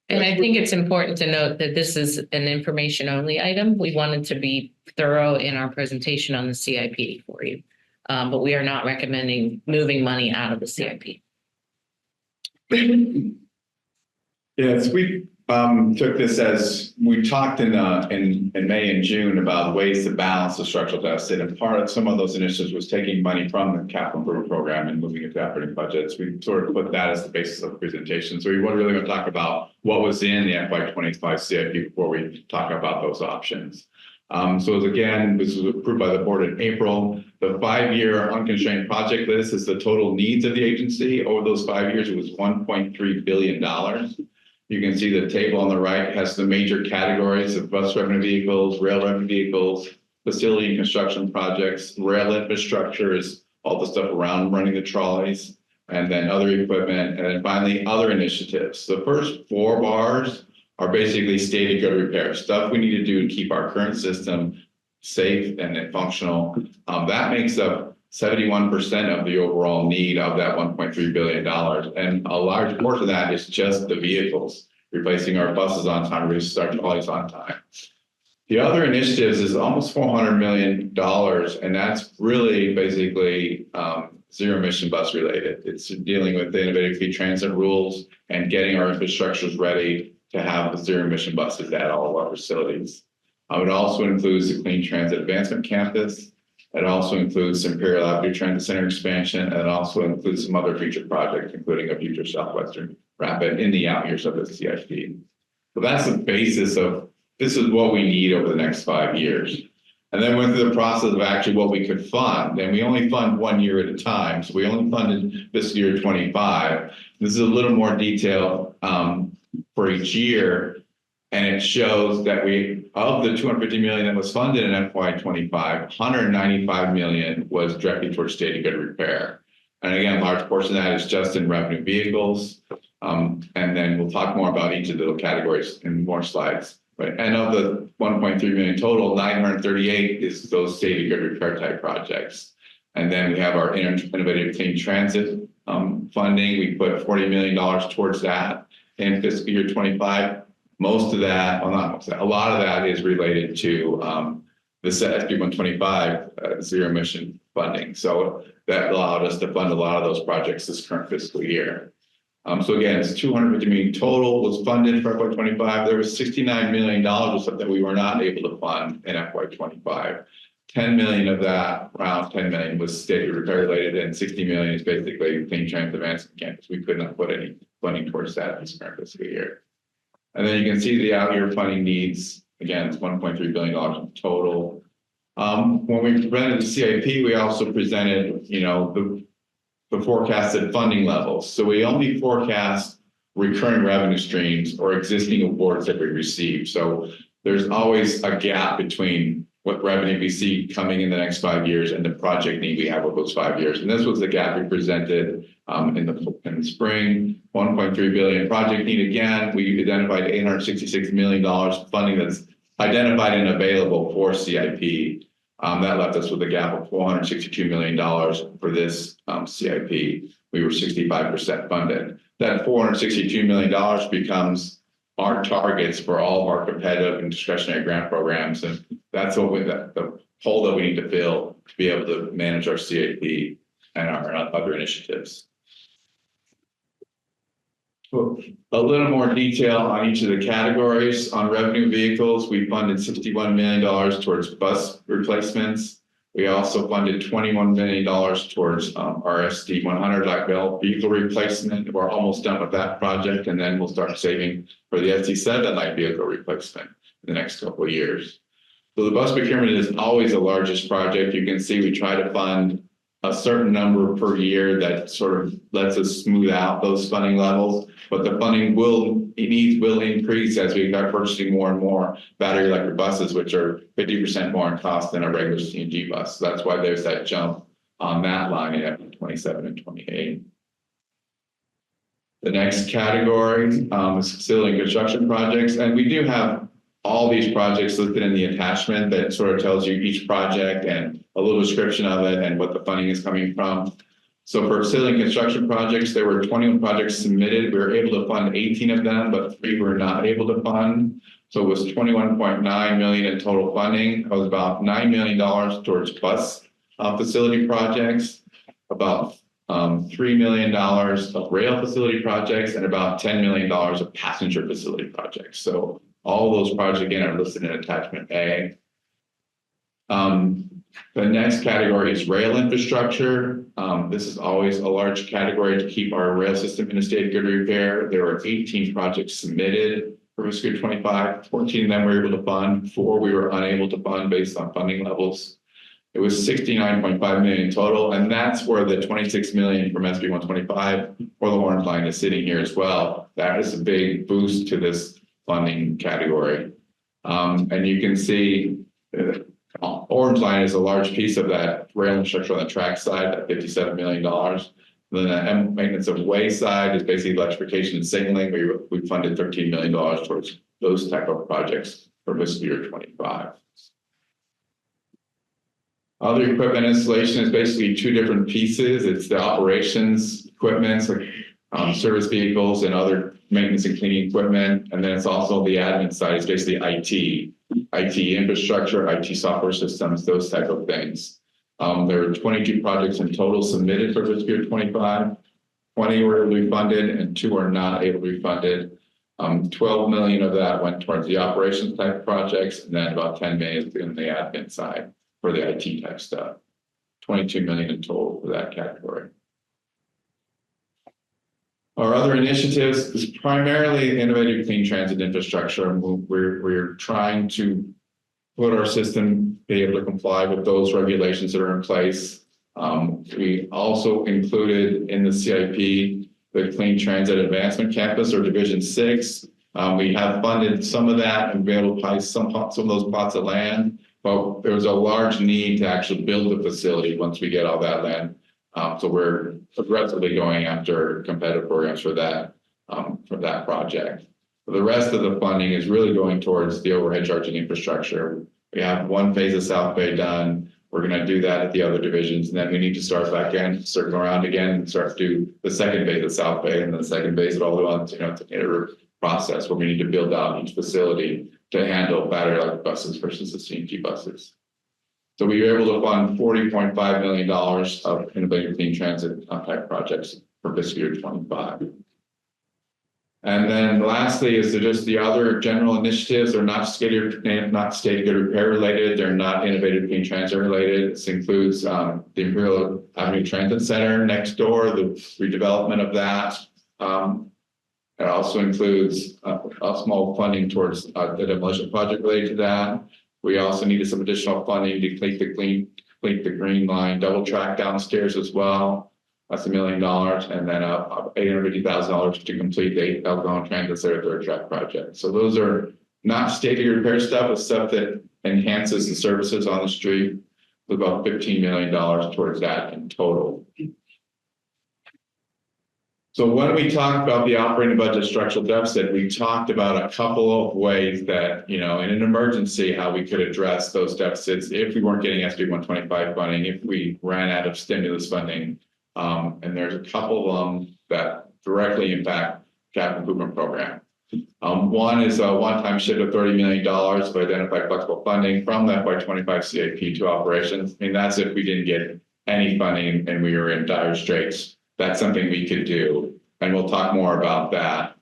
And I think it's important to note that this is an information only item. We wanted to be thorough in our presentation on the CIP for you. But we are not recommending moving money out of the CIP. Yes, we took this as we talked in May and June about ways to balance the structural deficit, and part of some of those initiatives was taking money from the capital improvement program and moving it to operating budgets. We sort of put that as the basis of the presentation. So we weren't really going to talk about what was in the FY25 CIP before we talk about those options. So again, this was approved by the board in April. The 5-year unconstrained project list is the total needs of the agency. Over those 5 years, it was $1.3 billion. You can see the table on the right has the major categories of bus revenue vehicles, rail revenue vehicles, facility and construction projects, rail infrastructure is all the stuff around running the trolleys, and then other equipment, and then finally other initiatives. The first 4 bars are basically stated good repair, stuff we need to do to keep our current system safe and functional. That makes up 71% of the overall need of that $1.3 billion. And a large portion of that is just the vehicles, replacing our buses on time, replacing our trolleys on time. The other initiatives is almost $400 million, and that's really basically zero emission bus related. It's dealing with the innovative fleet transit rules and getting our infrastructures ready to have the zero emission buses at all of our facilities. It also includes the Clean Transit Advancement Campus. It also includes Imperial Avenue Transit Center expansion, and it also includes some other future projects, including a future Southwestern Rapid in the out years of the CIP. So that's the basis of, this is what we need over the next 5 years. And then went through the process of actually what we could fund, and we only fund 1 year at a time. So we only funded this year 25. This is a little more detail for each year. And it shows that we, of the $250 million that was funded in FY25, $195 million was directly towards stated good repair. And again, a large portion of that is just in revenue vehicles. And then we'll talk more about each of the categories in more slides. But and of the 1.3 million total, 938 is those stated good repair type projects. And then we have our innovative clean transit funding. We put $40 million towards that in fiscal year 25. Most of that, well, not most of that, a lot of that is related to the SB 125 zero emission funding. So that allowed us to fund a lot of those projects this current fiscal year. So again, it's 250 million total was funded for FY 25. There was $69 million or something that we were not able to fund in FY 25. 10 million of that, around 10 million was state repair related, and 60 million is basically Clean Trans Advancement Campus. We could not put any funding towards that this current fiscal year. And then you can see the out year funding needs. Again, it's $1.3 billion in total. When we presented the CIP, we also presented, the forecasted funding levels. So we only forecast recurring revenue streams or existing awards that we receive. So there's always a gap between what revenue we see coming in the next 5 years and the project need we have over those 5 years. And this was the gap we presented in the spring. 1.3 billion project need. Again, we identified $866 million funding that's identified and available for CIP. That left us with a gap of $462 million for this CIP. We were 65% funded. That $462 million becomes our targets for all of our competitive and discretionary grant programs. And that's what the hole that we need to fill to be able to manage our CIP and our other initiatives. A little more detail on each of the categories. On revenue vehicles, we funded $61 million towards bus replacements. We also funded $21 million towards our SD 100 light rail vehicle replacement. We're almost done with that project, and then we'll start saving for the SD 7 light vehicle replacement in the next couple of years. So the bus procurement is always the largest project. You can see we try to fund a certain number per year that sort of lets us smooth out those funding levels, but the funding will increase as we start purchasing more and more battery electric buses, which are 50% more in cost than a regular CNG bus. So that's why there's that jump on that line at 27 and 28. The next category is facility and construction projects, and we do have all these projects listed in the attachment that sort of tells you each project and a little description of it and what the funding is coming from. So for facility and construction projects, there were 21 projects submitted. We were able to fund 18 of them, but 3 were not able to fund. So it was 21.9 million in total funding. It was about $9 million towards bus facility projects, about $3 million of rail facility projects, and about $10 million of passenger facility projects. So all those projects, again, are listed in attachment A. The next category is rail infrastructure. This is always a large category to keep our rail system in a state of good repair. There were 18 projects submitted for fiscal year 25. 14 of them were able to fund. 4 we were unable to fund based on funding levels. It was 69.5 million total, and that's where the 26 million from SB 125 or the orange line is sitting here as well. That is a big boost to this funding category. And you can see orange line is a large piece of that rail infrastructure on the track side, at $57 million. Then the maintenance of way side is basically electrification and signaling. We funded $13 million towards those type of projects for fiscal year 25. Other equipment installation is basically 2 different pieces. It's the operations equipment, like service vehicles and other maintenance and cleaning equipment. And then it's also the admin side, it's basically IT infrastructure, IT software systems, those type of things. There were 22 projects in total submitted for fiscal year 25. 20 were able to be funded and 2 are not able to be funded. 12 million of that went towards the operations type projects, and then about 10 million in the admin side for the IT type stuff. 22 million in total for that category. Our other initiatives is primarily innovative clean transit infrastructure. We're trying to put our system, be able to comply with those regulations that are in place. We also included in the CIP the Clean Transit Advancement Campus, or Division 6. We have funded some of that and been able to buy some of those plots of land, but there's a large need to actually build a facility once we get all that land. So we're aggressively going after competitive programs for that project. But the rest of the funding is really going towards the overhead charging infrastructure. We have 1 phase of South Bay done. We're going to do that at the other divisions, and then we need to start back in, circle around again, and start to do the second phase of South Bay, and the second phase of all the ones, to process where we need to build out each facility to handle battery electric buses versus the CNG buses. So we were able to fund $40.5 million of innovative clean transit type projects for fiscal year 25. And then lastly is just the other general initiatives. They're not state good repair related. They're not innovative clean transit related. This includes the Imperial Avenue Transit Center next door, the redevelopment of that. It also includes a small funding towards the demolition project related to that. We also needed some additional funding to complete the green line double track downstairs as well. That's $1 million, and then $850,000 to complete the Algonquin Transit Center third track project. So those are not state-of-the-art repair stuff, but stuff that enhances the services on the street. With about $15 million towards that in total. So when we talked about the operating budget structural deficit, we talked about a couple of ways that, in an emergency, how we could address those deficits if we weren't getting SB 125 funding, if we ran out of stimulus funding. And there's a couple of them that directly impact capital improvement program. One is a one-time shift of $30 million of identified flexible funding from the FY25 CIP to operations. I mean, that's if we didn't get any funding and we were in dire straits. That's something we could do. And we'll talk more about that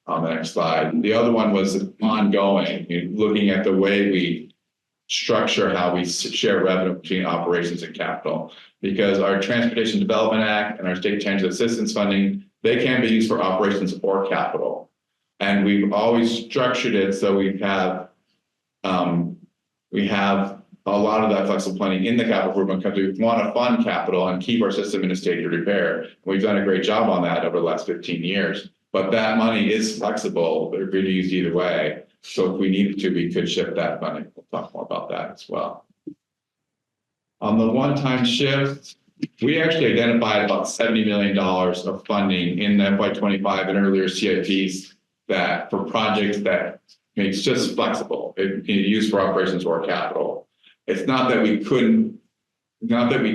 on the next slide. The other one was ongoing, looking at the way we structure how we share revenue between operations and capital. Because our Transportation Development Act and our State Transit Assistance funding, they can be used for operations or capital. And we've always structured it so we have a lot of that flexible funding in the capital improvement because we want to fund capital and keep our system in a state of repair. We've done a great job on that over the last 15 years, but that money is flexible. They're being used either way. So if we needed to, we could shift that money. We'll talk more about that as well. On the one-time shift, we actually identified about $70 million of funding in the FY25 and earlier CIPs that for projects that it's just flexible. It can be used for operations or capital. It's not that we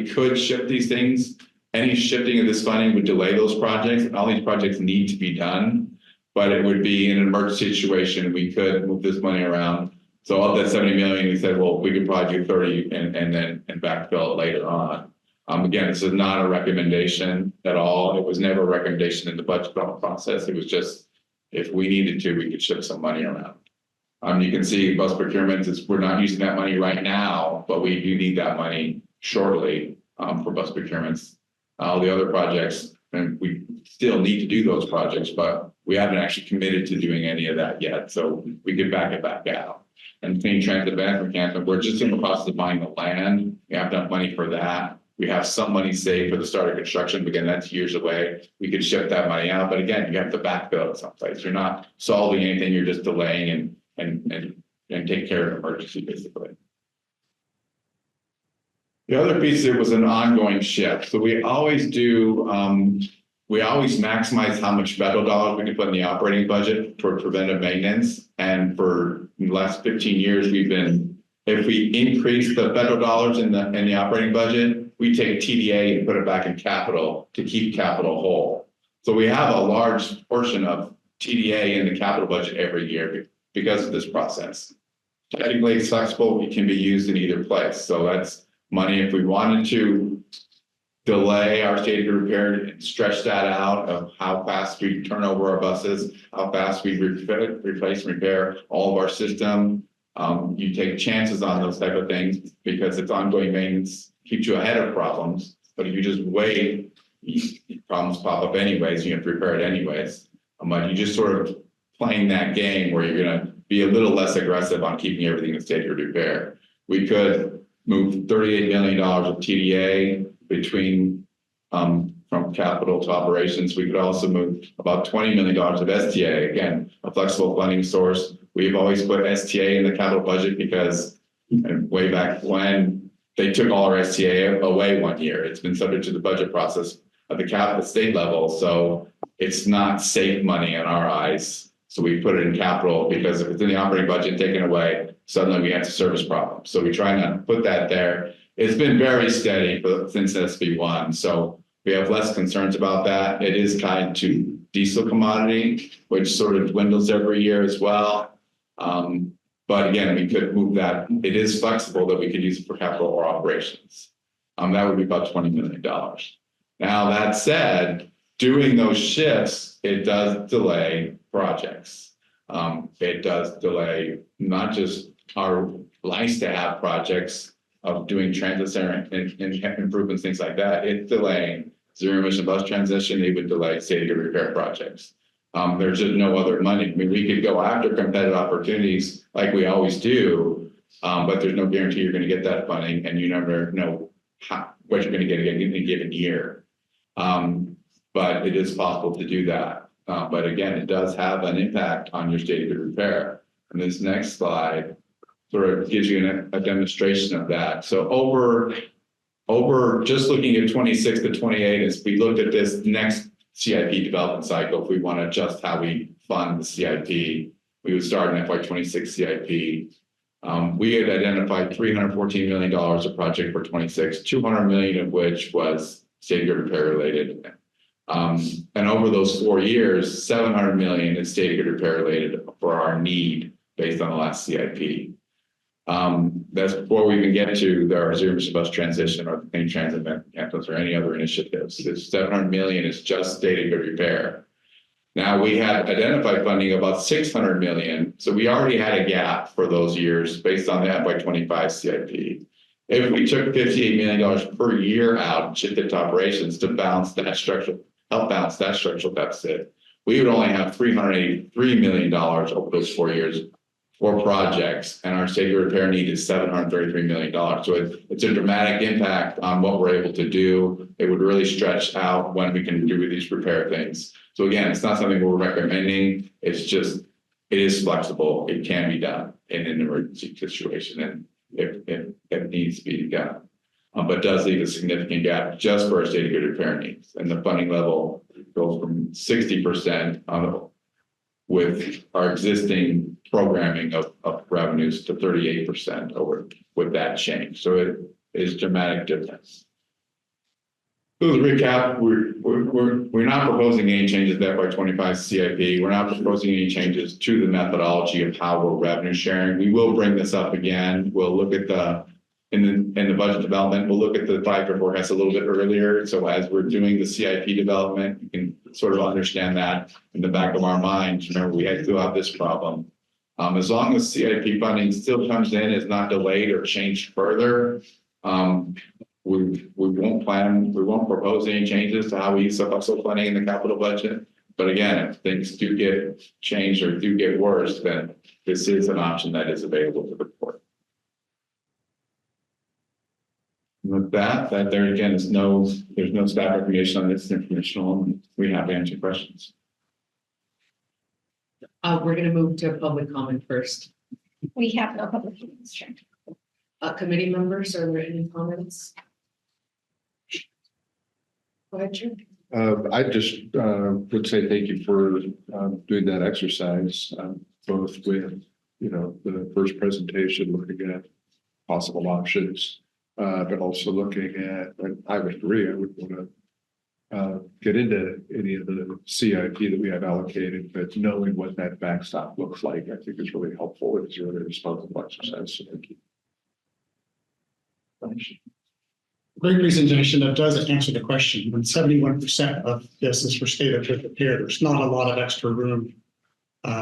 could shift these things. Any shifting of this funding would delay those projects, and all these projects need to be done. But it would be in an emergency situation, we could move this money around. So of that 70 million, we said, well, we could probably do 30 and backfill it later on. Again, this is not a recommendation at all. It was never a recommendation in the budget development process. It was just if we needed to, we could shift some money around. You can see bus procurement is we're not using that money right now, but we do need that money shortly for bus procurements. All the other projects, and we still need to do those projects, but we haven't actually committed to doing any of that yet. So we could back it back out. And clean transit management campaign, we're just in the process of buying the land. We have enough money for that. We have some money saved for the start of construction, but again, that's years away. We could shift that money out, but again, you have to backfill it someplace. You're not solving anything, you're just delaying and take care of emergency, basically. The other piece of it was an ongoing shift. So we always do, we always maximize how much federal dollars we can put in the operating budget toward preventive maintenance. And for the last 15 years, we've been, if we increase the federal dollars in the operating budget, we take TDA and put it back in capital to keep capital whole. So we have a large portion of TDA in the capital budget every year because of this process. Technically, it's flexible, it can be used in either place. So that's money if we wanted to delay our state of repair and stretch that out of how fast we turn over our buses, how fast we replace and repair all of our system. You take chances on those type of things because it's ongoing maintenance, keeps you ahead of problems. But if you just wait, problems pop up anyways, you have to repair it anyways. But you just sort of playing that game where you're going to be a little less aggressive on keeping everything in state of repair. We could move $38 million of TDA between from capital to operations. We could also move about $20 million of STA, again, a flexible funding source. We've always put STA in the capital budget because way back when they took all our STA away one year. It's been subject to the budget process at the state level. So it's not safe money in our eyes. So we put it in capital because if it's in the operating budget taken away, suddenly we have to service problems. So we try not to put that there. It's been very steady since SB1. So We have less concerns about that. It is tied to diesel commodity, which sort of dwindles every year as well. But again, we could move that. It is flexible that we could use it for capital or operations. That would be about $20 million. Now, that said, doing those shifts, it does delay projects. It does delay not just our nice to have projects of doing transit center and improvements, things like that. It's delaying zero emission bus transition. It would delay state of repair projects. There's just no other money. I mean, we could go after competitive opportunities like we always do, but there's no guarantee you're going to get that funding, and you never know what you're going to get in a given year. But it is possible to do that. But again, it does have an impact on your state of repair. And this next slide sort of gives you a demonstration of that. So over just looking at 26 to 28, as we looked at this next CIP development cycle, if we want to adjust how we fund the CIP, we would start an FY26 CIP. We had identified $314 million of project for 26, 200 million of which was state of repair related. And over those 4 years, 700 million is state of repair related for our need based on the last CIP. That's before we even get to our zero emission bus transition or the clean transit campus or any other initiatives. This 700 million is just state of repair. Now we had identified funding about 600 million. So we already had a gap for those years based on the FY25 CIP. If we took $58 million per year out and shifted to operations to balance that help balance that structural deficit, we would only have $383 million over those 4 years for projects, and our state of repair need is $733 million. So it's a dramatic impact on what we're able to do. It would really stretch out when we can do these repair things. So again, it's not something we're recommending. It's just, it is flexible. It can be done in an emergency situation, and if it needs to be done. But does leave a significant gap just for our state of repair needs. And the funding level goes from 60% with our existing programming of revenues to 38% over with that change. So it is a dramatic difference. So to recap, we're not proposing any changes to FY25 CIP. We're not proposing any changes to the methodology of how we're revenue sharing. We will bring this up again. We'll look at in the budget development, we'll look at the 5-year forecast a little bit earlier. So as we're doing the CIP development, you can sort of understand that in the back of our minds. Remember, we still have this problem. As long as CIP funding still comes in, is not delayed or changed further, we won't propose any changes to how we use supplemental funding in the capital budget. But again, if things do get changed or do get worse, then this is an option that is available to the court. With that there again is there's no staff recommendation on this informational, and we have to answer questions. We're going to move to public comment first. We have no public comments, Chair. Committee members, are there any comments? Go ahead, Chair. I just would say thank you for doing that exercise, both with, the first presentation, looking at possible options, but also looking at, and I would agree, I would want to get into any of the CIP that we have allocated, but knowing what that backstop looks like, I think is really helpful. It's a really responsible exercise. So thank you. Great presentation that does answer the question. When 71% of this is for state of repair, there's not a lot of extra room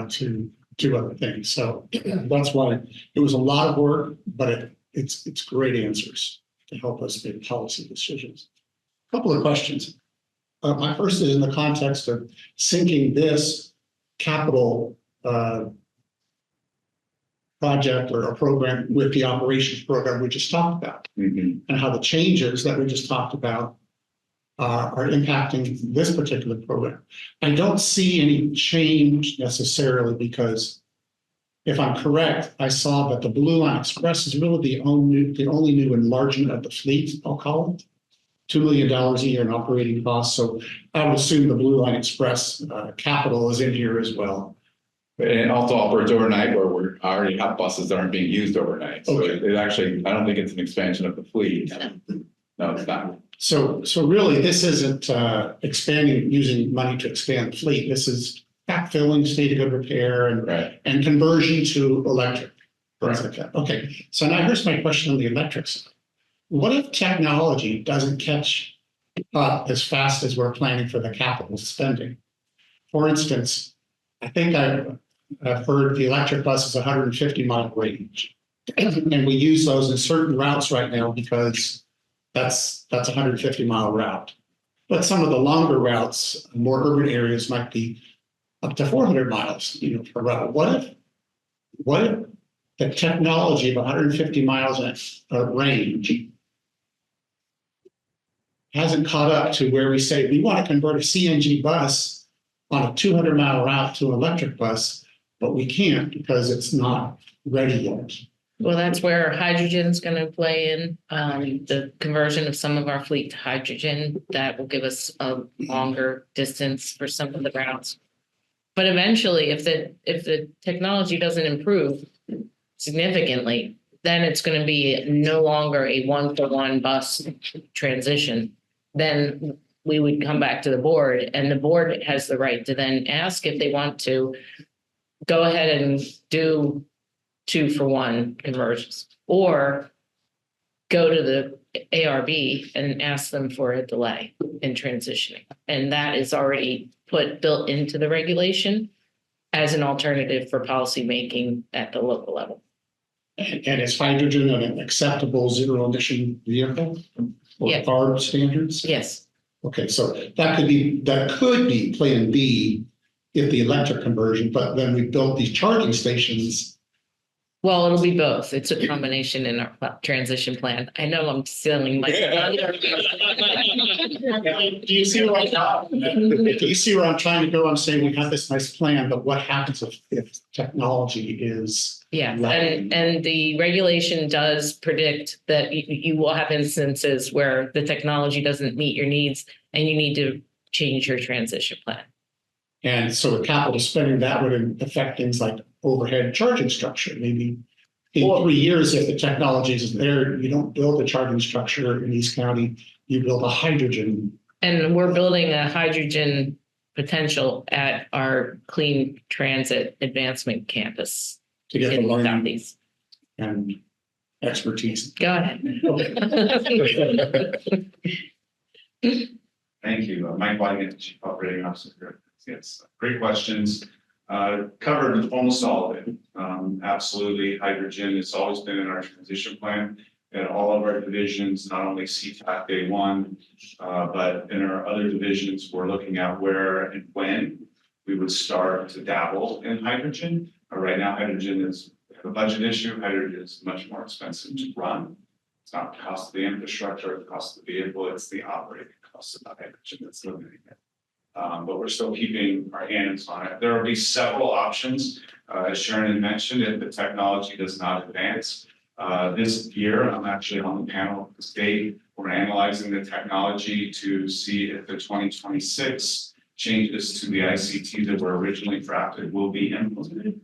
to do other things. So that's why it was a lot of work, but it's great answers to help us make policy decisions. A couple of questions. My first is in the context of syncing this capital project or a program with the operations program we just talked about, and how the changes that we just talked about are impacting this particular program. I don't see any change necessarily, because if I'm correct, I saw that the Blue Line Express is really the only new enlargement of the fleet, I'll call it. $2 million a year in operating costs. So I would assume the Blue Line Express capital is in here as well. And also operates overnight, where we already have buses that aren't being used overnight. So Okay. it actually, I don't think it's an expansion of the fleet. No, it's not. So really, this isn't expanding, using money to expand the fleet. This is backfilling, state of good repair and Right. conversion to electric. Things like that. Okay, so now here's my question on the electric side. What if technology doesn't catch up as fast as we're planning for the capital spending? For instance, I think I've heard the electric bus is 150-mile range. And we use those in certain routes right now because that's a 150-mile route. But some of the longer routes, more urban areas might be up to 400 miles, per route. What if the technology of 150 miles range hasn't caught up to where we say we want to convert a CNG bus on a 200-mile route to an electric bus, but we can't because it's not ready yet? Well, that's where hydrogen's going to play in, the conversion of some of our fleet to hydrogen. That will give us a longer distance for some of the routes. But eventually, if the technology doesn't improve significantly, then it's going to be no longer a one-for-one bus transition. Then we would come back to the board, and the board has the right to then ask if they want to go ahead and do 2-for-1 conversions, or go to the ARB and ask them for a delay in transitioning. And that is already built into the regulation as an alternative for policymaking at the local level. And is hydrogen an acceptable zero emission vehicle for Yes. CARB standards? Yes. Okay, so that could be plan B if the electric conversion, but then we built these charging stations. Well, it'll be both. It's a combination in our transition plan. I know I'm stealing my. Do you see where I'm trying to go? I'm saying we have this nice plan, but what happens if technology is Yeah, lacking? and the regulation does predict that you will have instances where the technology doesn't meet your needs and you need to change your transition plan. And so the capital spending, that would affect things like overhead charging structure. Maybe in 3 years, if the technology isn't there, you don't build a charging structure in East County, you build a hydrogen. And we're building a hydrogen potential at our Clean Transit Advancement Campus To get the in learning Southeast. and expertise. Go ahead. Thank you. Mike Whiting, Chief Operating Officer here. Yes, great questions. Covered almost all of it. Absolutely, hydrogen has always been in our transition plan. In all of our divisions, not only CTAC Day 1, but in our other divisions, we're looking at where and when we would start to dabble in hydrogen. Right now, hydrogen is a budget issue. Hydrogen is much more expensive to run. It's not the cost of the infrastructure, the cost of the vehicle, it's the operating cost of the hydrogen that's limiting it. But we're still keeping our hands on it. There will be several options. As Sharon had mentioned, if the technology does not advance. This year, I'm actually on the panel with the state. We're analyzing the technology to see if the 2026 changes to the ICT that were originally drafted will be implemented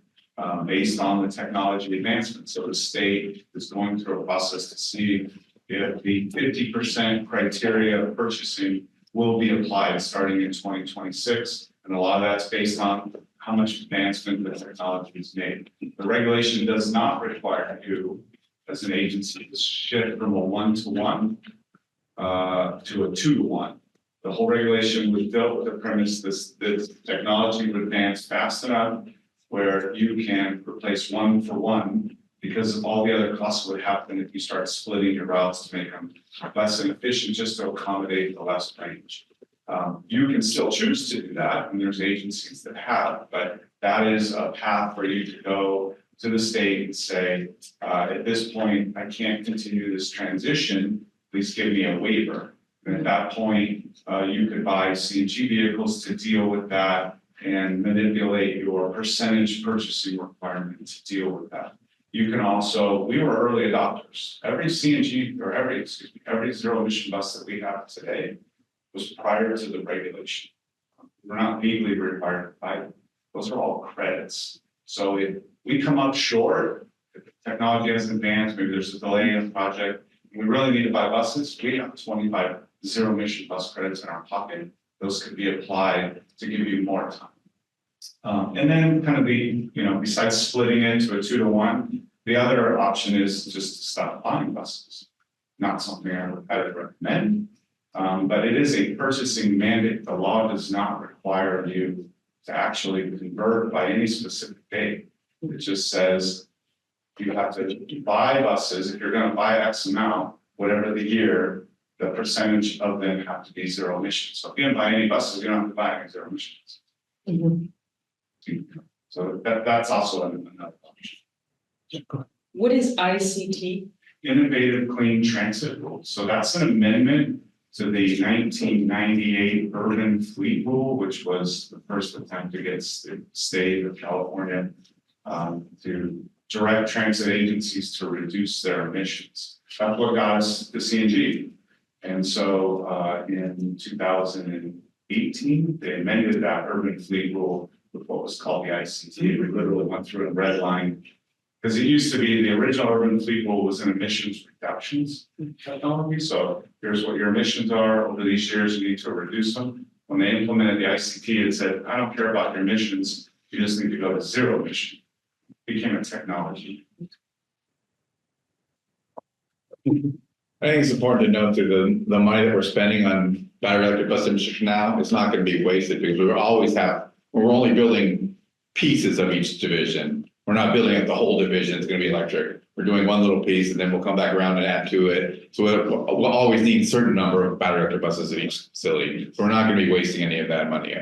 based on the technology advancement. So the state is going through a process to see if the 50% criteria of purchasing will be applied starting in 2026. And a lot of that's based on how much advancement the technology is made. The regulation does not require you as an agency to shift from a 1-to-1 to a 2-to-1. The whole regulation was built with the premise this technology would advance fast enough where you can replace 1-for-1 because all the other costs would happen if you start splitting your routes to make them less inefficient just to accommodate the less range. You can still choose to do that, and there's agencies that have, but that is a path for you to go to the state and say, at this point, I can't continue this transition, please give me a waiver. And at that point, you could buy CNG vehicles to deal with that and manipulate your percentage purchasing requirement to deal with that. You can also, we were early adopters. Every CNG or every zero emission bus that we have today was prior to the regulation. We're not legally required to buy them. Those are all credits. So if we come up short, if the technology has advanced, maybe there's a delay in the project, and we really need to buy buses, we have 25 zero emission bus credits in our pocket, those could be applied to give you more time. And then kind of besides splitting it to a 2-to-1, the other option is just to stop buying buses. Not something I would recommend, but it is a purchasing mandate. The law does not require you to actually convert by any specific date. It just says you have to buy buses. If you're going to buy X amount, whatever the year, the percentage of them have to be zero emissions. So if you don't buy any buses, you don't have to buy any zero emissions. So that's also another option. What is ICT? Innovative Clean Transit Rule. So that's an amendment to the 1998 Urban Fleet Rule, which was the first attempt to get the state of California to direct transit agencies to reduce their emissions. That's what got us the CNG. And so in 2018, they amended that Urban Fleet Rule with what was called the ICT. We literally went through a red line. Because it used to be the original urban fleet rule was an emissions reductions technology. So here's what your emissions are over these years, you need to reduce them. When they implemented the ICT, it said, I don't care about your emissions, you just need to go to zero emission. It became a technology. I think it's important to note that the money that we're spending on battery electric bus infrastructure now is not going to be wasted because we're only building pieces of each division. We're not building up the whole division, it's gonna be electric. We're doing one little piece and then we'll come back around and add to it. So we'll always need a certain number of battery electric buses at each facility. So we're not gonna be wasting any of that money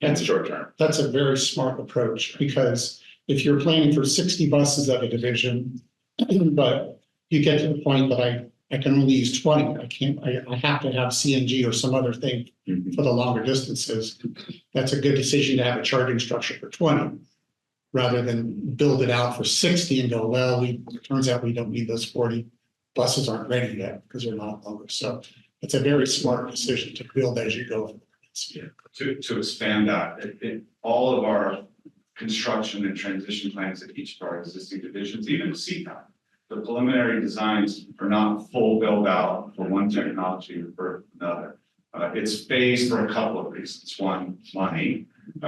in the short term. That's a very smart approach, because if you're planning for 60 buses at a division, but you get to the point that I can only use 20, I have to have CNG or some other thing for the longer distances. That's a good decision to have a charging structure for 20. Rather than build it out for 60 and go, well, it turns out we don't need those 40. Buses aren't ready yet because they're not longer. So it's a very smart decision to build as you go. To expand that, all of our construction and transition plans at each of our existing divisions, even CPAC, the preliminary designs are not full build out for one technology or for another. It's phased for a couple of reasons. One, money.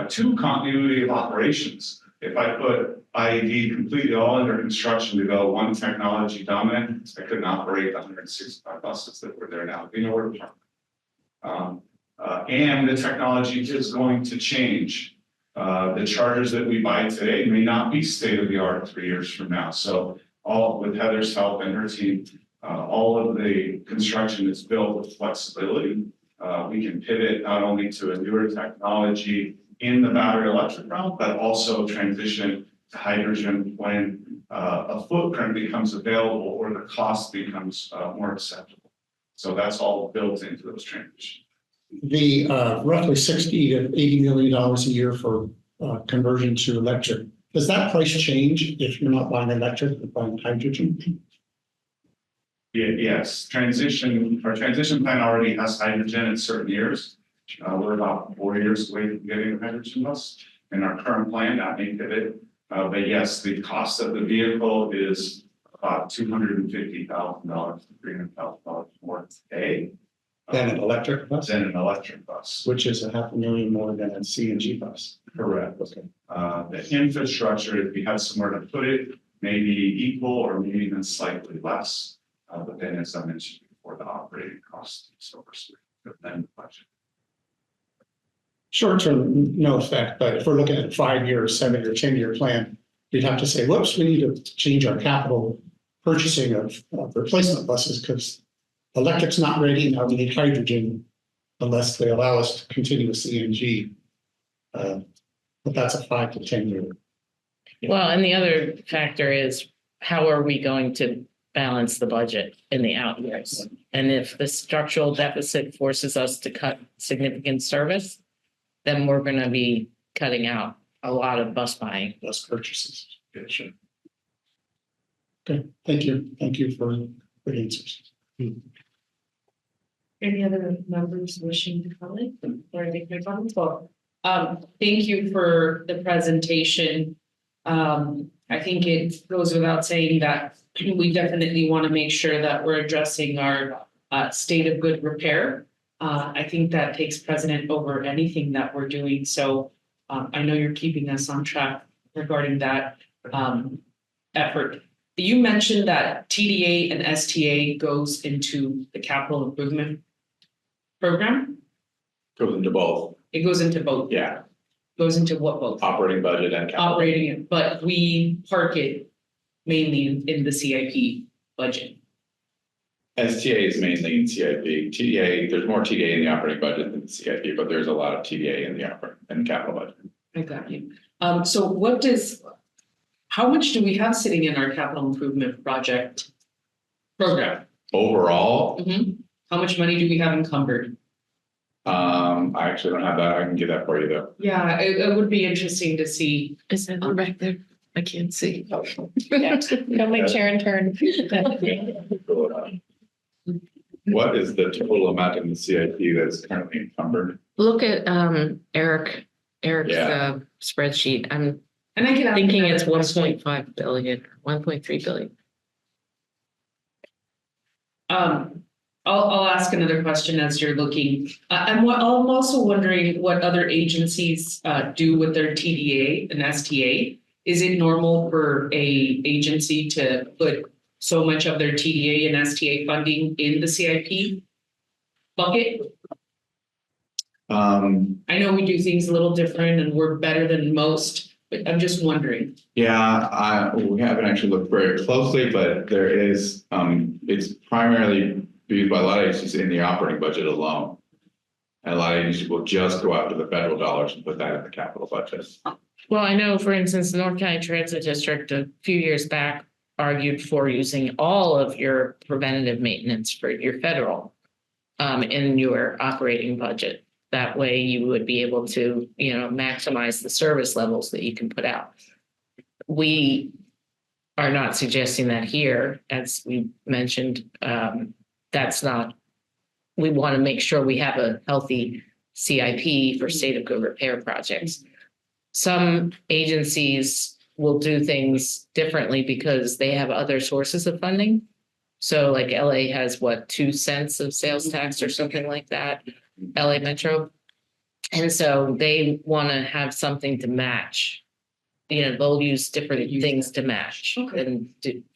Two, continuity of operations. If I put IED completely all under construction to go one technology dominant, I couldn't operate the 165 buses that were there now. You know where to park. And the technology is going to change. The chargers that we buy today may not be state of the art 3 years from now. So all with Heather's help and her team, all of the construction is built with flexibility. We can pivot not only to a newer technology in the battery electric realm, but also transition to hydrogen when a footprint becomes available or the cost becomes more acceptable. So that's all built into those transitions. The roughly $60 to $80 million a year for conversion to electric, does that price change if you're not buying electric but buying hydrogen? Yes, our transition plan already has hydrogen in certain years. We're about 4 years away from getting a hydrogen bus. In our current plan, that may pivot. But yes, the cost of the vehicle is about $250,000 to $300,000 more today. Than an electric bus? Than an electric bus. Which is $500,000 more than a CNG bus. Correct. Okay. The infrastructure, if you had somewhere to put it, may be equal or maybe even slightly less. But then, as I mentioned before, the operating cost is over than the budget. Short term, no effect, but if we're looking at a 5-year, 7-year, 10-year plan, we'd have to say, whoops, we need to change our capital purchasing of replacement buses because electric's not ready. Now we need hydrogen unless they allow us to continue with CNG. But that's a 5 to 10 year. Well, and the other factor is how are we going to balance the budget in the out years? And if the structural deficit forces us to cut significant service, then we're going to be cutting out a lot of bus buying. Bus purchases. Yeah, sure. Okay, thank you. Thank you for the answers. Any other members wishing to comment or make their comments? Well, thank you for the presentation. I think it goes without saying that we definitely want to make sure that we're addressing our state of good repair I think that takes precedent over anything that we're doing. So I know you're keeping us on track regarding that effort. You mentioned that TDA and STA goes into the capital improvement program. Goes into both, It goes into both. yeah, Goes into what both? operating budget and capital. Operating it, but we park it mainly in the CIP budget. STA is mainly in CIP. TDA, there's more TDA in the operating budget than CIP, but there's a lot of TDA in the capital budget. I got you. So how much do we have sitting in our capital improvement project program? Overall, How much money do we have encumbered? I actually don't have that. I can get that for you though. Yeah, it would be interesting to see. Is that back there? I can't see. Don't make Sharon turn. What is the total amount in the CIP that's currently encumbered? Look at Eric's Yeah. spreadsheet. I'm And I can. ask thinking another it's question. 1.5 billion, 1.3 billion. I'll ask another question as you're looking. I'm also wondering what other agencies do with their TDA and STA. Is it normal for a agency to put so much of their TDA and STA funding in the CIP bucket? I know we do things a little different and we're better than most, but I'm just wondering. Yeah, we haven't actually looked very closely, but there is, it's primarily used by a lot of agencies in the operating budget alone. And a lot of agencies will just go after the federal dollars and put that in the capital budget. Well, I know, for instance, the North County Transit District a few years back argued for using all of your preventative maintenance for your federal in your operating budget. That way you would be able to, maximize the service levels that you can put out. We are not suggesting that here, as we mentioned. That's not, we want to make sure we have a healthy CIP for state of good repair projects. Some agencies will do things differently because they have other sources of funding. So like LA has 2 cents of sales tax or something like that, LA Metro. And so they want to have something to match. They'll use different things to match and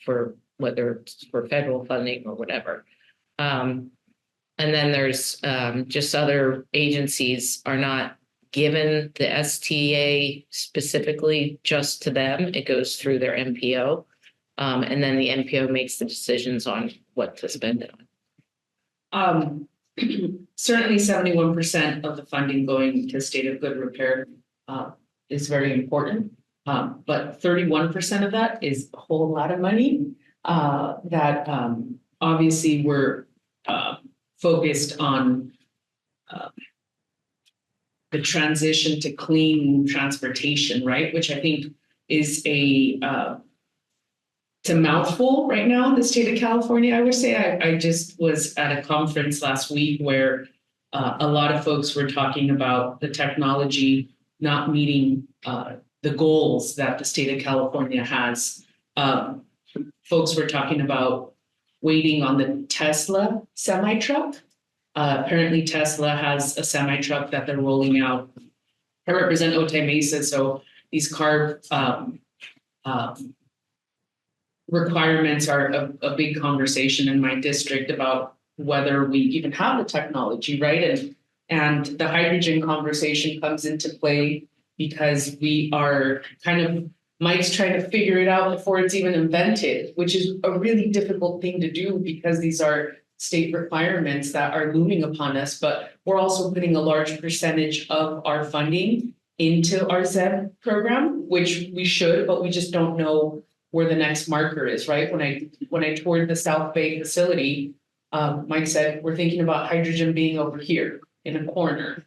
for whether it's for federal funding or whatever. And then there's just other agencies are not given the STA specifically just to them. It goes through their MPO. And then the MPO makes the decisions on what to spend it on. Certainly 71% of the funding going to state of good repair is very important. But 31% of that is a whole lot of money that obviously we're focused on the transition to clean transportation, right? Which I think is it's a mouthful right now in the state of California. I would say I just was at a conference last week where a lot of folks were talking about the technology not meeting the goals that the state of California has. Folks were talking about waiting on the Tesla semi-truck. Apparently Tesla has a semi-truck that they're rolling out. I represent Otay Mesa, so these CARB requirements are a big conversation in my district about whether we even have the technology, right? And the hydrogen conversation comes into play because we are Mike's trying to figure it out before it's even invented, which is a really difficult thing to do because these are state requirements that are looming upon us, but we're also putting a large percentage of our funding into our ZEB program, which we should, but we just don't know where the next marker is, right? When I toured the South Bay facility, Mike said, we're thinking about hydrogen being over here in a corner.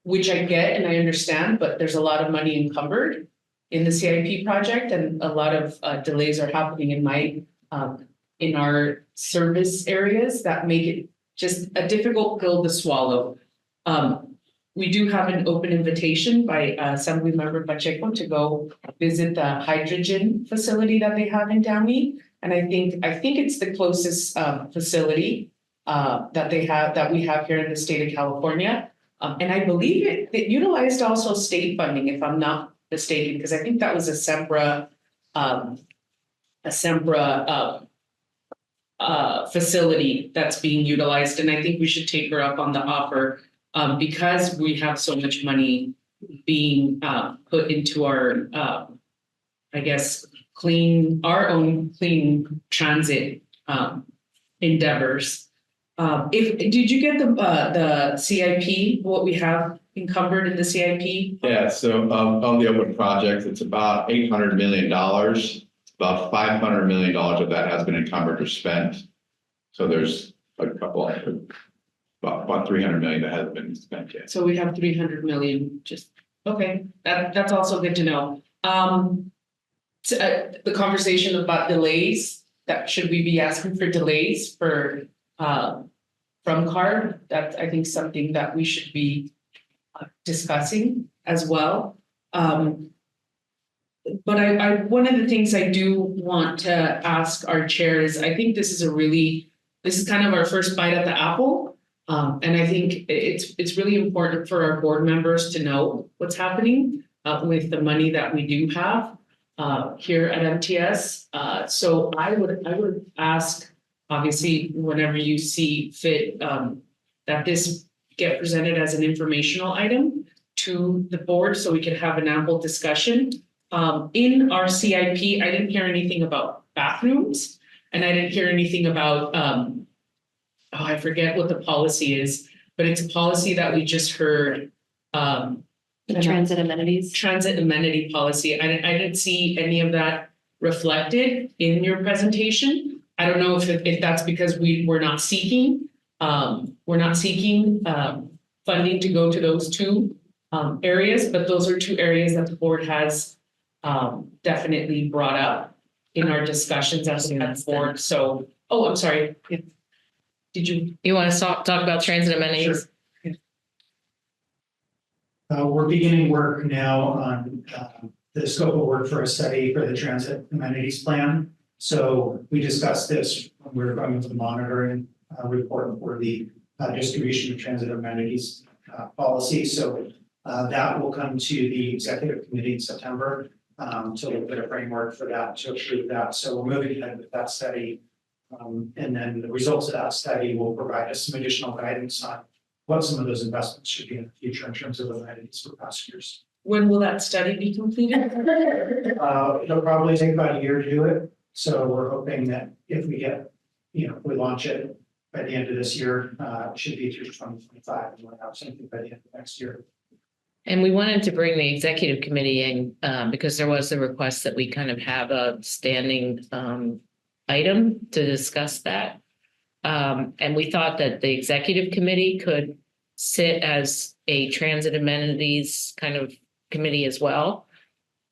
Which I get and I understand, but there's a lot of money encumbered in the CIP project and a lot of delays are happening in our service areas that make it just a difficult pill to swallow. We do have an open invitation by Assemblymember Pacheco to go visit the hydrogen facility that they have in Downey. And I think it's the closest facility. that we have here in the state of California. And I believe it utilized also state funding, if I'm not mistaken, because I think that was a SEMPRA facility that's being utilized, and I think we should take her up on the offer, because we have so much money being put into our I guess our own clean transit endeavors. Did you get the CIP, what we have encumbered in the CIP? Yeah, so of the open projects, it's about $800 million. About $500 million of that has been encumbered or spent. So there's a couple, about 300 million that hasn't been spent yet. So we have 300 million, okay, that's also good to know. The conversation about delays, that should we be asking for delays for from CARD? That's, I think, something that we should be discussing as well. But one of the things I do want to ask our chair is, I think this is kind of our first bite at the apple. And I think it's really important for our board members to know what's happening with the money that we do have here at MTS. So I would ask, obviously, whenever you see fit, that this get presented as an informational item to the board so we can have an ample discussion. In our CIP, I didn't hear anything about bathrooms, and I didn't hear anything about, I forget what the policy is, but it's a policy that we just heard. The transit amenities. Transit amenity policy. I didn't see any of that reflected in your presentation. I don't know if that's because we're not seeking funding to go to those two areas, but those are two areas that the board has definitely brought up in our discussions as a board. So, I'm sorry. Did you want to talk about transit amenities? Sure. We're beginning work now on the scope of work for a study for the transit amenities plan. So we discussed this when we were going with the monitoring report for the distribution of transit amenities policy. So that will come to the executive committee in September to look at a framework for that, to approve that. So we're moving ahead with that study. And then the results of that study will provide us some additional guidance on what some of those investments should be in the future in terms of amenities for passengers. When will that study be completed? It'll probably take about a year to do it. So we're hoping that if we get, if we launch it by the end of this year, it should be through 2025, and we'll have something by the end of next year. And we wanted to bring the executive committee in because there was a request that we kind of have a standing item to discuss that. And we thought that the executive committee could sit as a transit amenities kind of committee as well,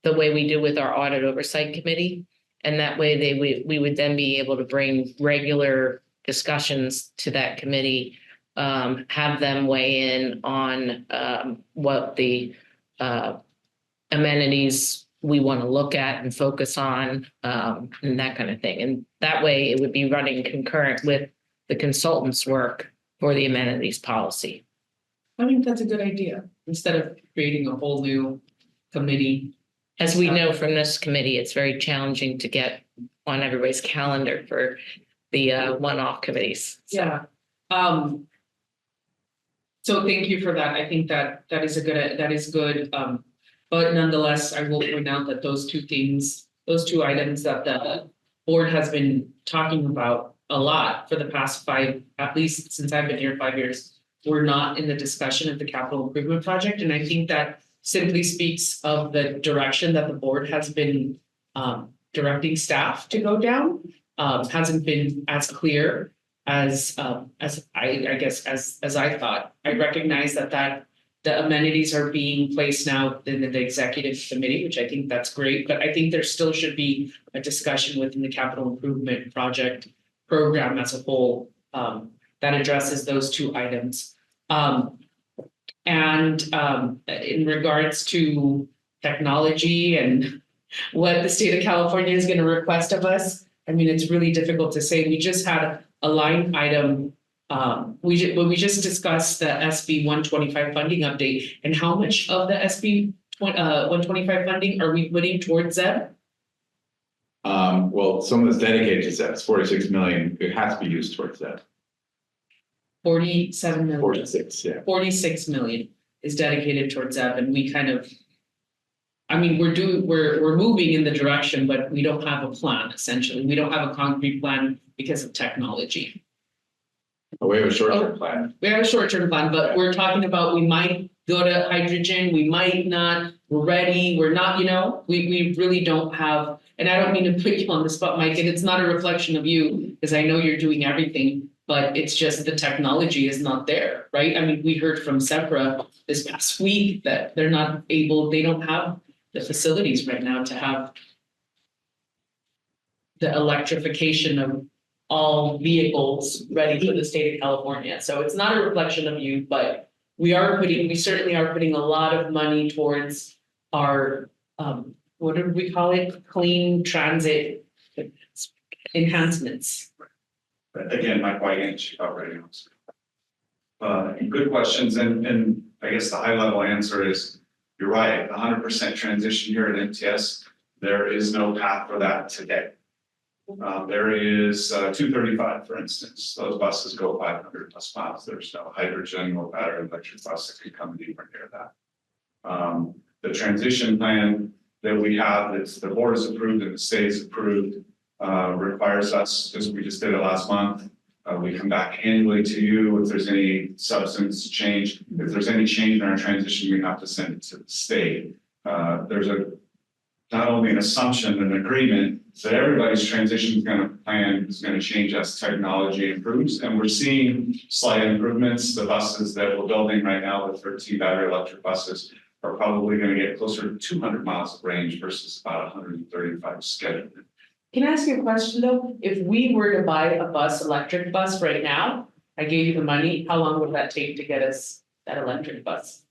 the way we do with our audit oversight committee. And that way we would then be able to bring regular discussions to that committee, have them weigh in on what the amenities we want to look at and focus on, and that kind of thing. And that way it would be running concurrent with the consultant's work for the amenities policy. I think that's a good idea, instead of creating a whole new committee. As we know from this committee, it's very challenging to get on everybody's calendar for the one-off committees. So. Yeah. So thank you for that. I think that is good. But nonetheless, I will point out that those two items that the board has been talking about a lot for the past at least since I've been here 5 years, were not in the discussion of the capital improvement project. And I think that simply speaks of the direction that the board has been directing staff to go down. Hasn't been as clear as I guess as I thought. I recognize that the amenities are being placed now in the executive committee, which I think that's great, but I think there still should be a discussion within the capital improvement project program as a whole that addresses those two items. And in regards to technology and what the state of California is going to request of us, I mean, it's really difficult to say. We just had a line item we just discussed the SB 125 funding update, and how much of the SB 125 funding are we putting towards that? Well, some of it's dedicated to that, it's 46 million, it has to be used towards that, 47 million. 46, yeah. 46 million is dedicated towards that, and we kind of. I mean, we're moving in the direction, but we don't have a plan, essentially. We don't have a concrete plan because of technology. We have a short-term plan. We have a short-term plan, but we're talking about, we might go to hydrogen, we might not, we're ready, we're not, we really don't have. And I don't mean to put you on the spot, Mike, and it's not a reflection of you, because I know you're doing everything, but it's just the technology is not there, right? I mean, we heard from SEPRA this past week that they don't have the facilities right now to have the electrification of all vehicles ready for the state of California. So it's not a reflection of you, but we certainly are putting a lot of money towards our, what did we call it? Clean transit enhancements. Again, Mike White, Chief Operating Officer. Good questions, and I guess the high level answer is, you're right, 100% transition here at MTS, there is no path for that today. There is 235, for instance, those buses go 500 plus miles, there's no hydrogen or battery electric bus that could come anywhere near that. The transition plan that we have, that's the board has approved and the state has approved, requires us, as we just did it last month, we come back annually to you if there's any substance change. If there's any change in our transition, we have to send it to the state. There's not only an assumption, an agreement that everybody's transition is going to change as technology improves. And we're seeing slight improvements. The buses that we're building right now, the 13 battery electric buses, are probably going to get closer to 200 miles of range versus about 135 scheduled. Can I ask you a question though? If we were to buy a electric bus right now, I gave you the money, how long would that take to get us that electric bus?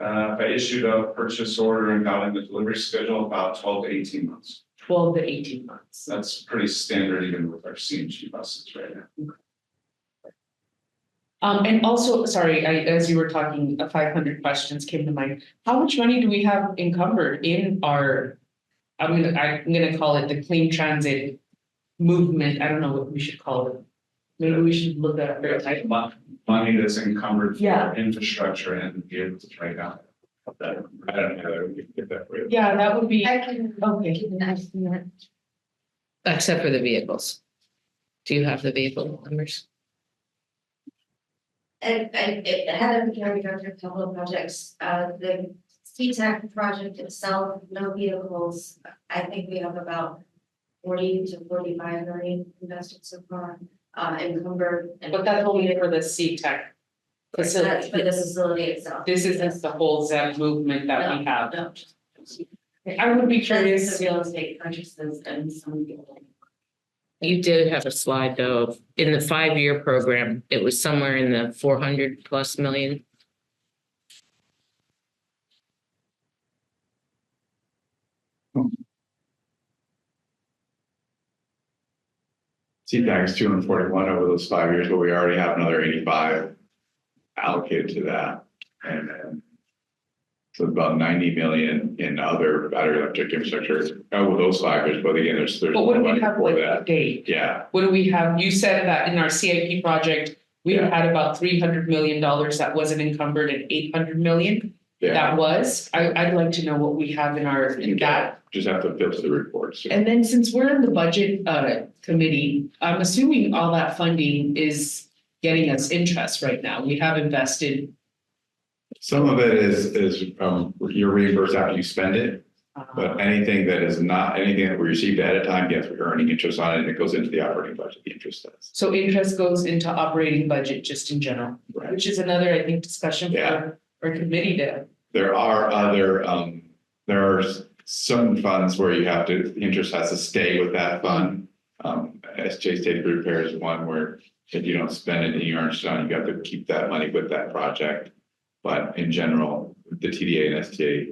If I issued a purchase order and got in the delivery schedule, about 12 to 18 months. 12 to 18 months. That's pretty standard even with our CNG buses right now. And also, sorry, as you were talking, 500 questions came to mind. How much money do we have encumbered in our, I'm gonna call it the clean transit movement. I don't know what we should call it. Maybe we should look at a type of money that's encumbered for Yeah. infrastructure and be able to trade out. I don't know, we can get that for you. Yeah, that would be. I can Okay. give an estimate. Except for the vehicles. Do you have the vehicle numbers? And head of the county director of capital projects, the CTEC project itself, no vehicles. I think we have about 40 to 45 million invested so far, encumbered. But that's only for the CTEC That's facility. for the facility itself. This isn't the whole ZEP movement that we have. No, I would be that's curious. the real estate purchases and some people. You did have a slide though, of- in the 5-year program, it was somewhere in the 400 plus million. CPAC is 241 over those 5 years, but we already have another 85 allocated to that. And then so about 90 million in other battery electric infrastructure over those 5 years, but again, there's But what do we money have for like that. today? Yeah, What do we have? You said that in our CIP project, we Yeah. had about $300 million that wasn't encumbered and 800 million. yeah, That was, I'd like to know what we have in our, in that. just have to filter the reports. And then since we're in the budget committee, I'm assuming all that funding is getting us interest right now. We have invested. Some of it is you're reimbursed after you spend it, but anything that is not, anything that we received ahead of time, yes, we're earning interest on it, and it goes into the operating budget, the interest does. So interest goes into operating budget just in general, Right. which is another, I think, discussion Yeah. for our committee to. There are other, there are some funds where you have to, the interest has to stay with that fund. SJ State Repair is one where if you don't spend it and you aren't done, you have to keep that money with that project. But in general, the TDA and STA,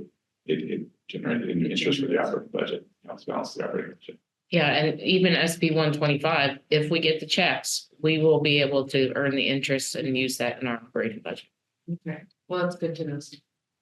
it generated interest for the operating budget, helps balance the operating budget. Yeah, and even SB 125, if we get the checks, we will be able to earn the interest and use that in our operating budget. Okay, well, that's good to know.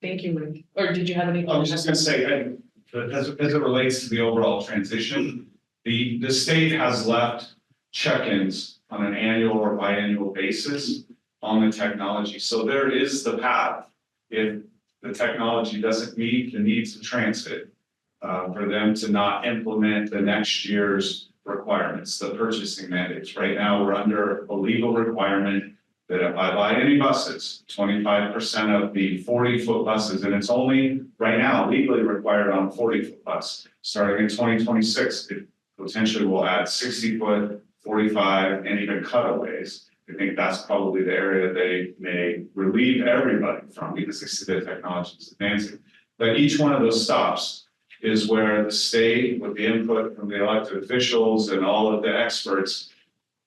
Thank you, Mike. Or did you have any? I was just gonna say, as it relates to the overall transition, the state has left check-ins on an annual or biannual basis on the technology. So there is the path, if the technology doesn't meet the needs of transit, for them to not implement the next year's requirements, the purchasing mandates. Right now, we're under a legal requirement that if I buy any buses, 25% of the 40-foot buses, and it's only right now legally required on a 40-foot bus. Starting in 2026, it potentially will add 60-foot, 45, and even cutaways. I think that's probably the area they may relieve everybody from because they see the technology is advancing. But each one of those stops is where the state, with the input from the elected officials and all of the experts,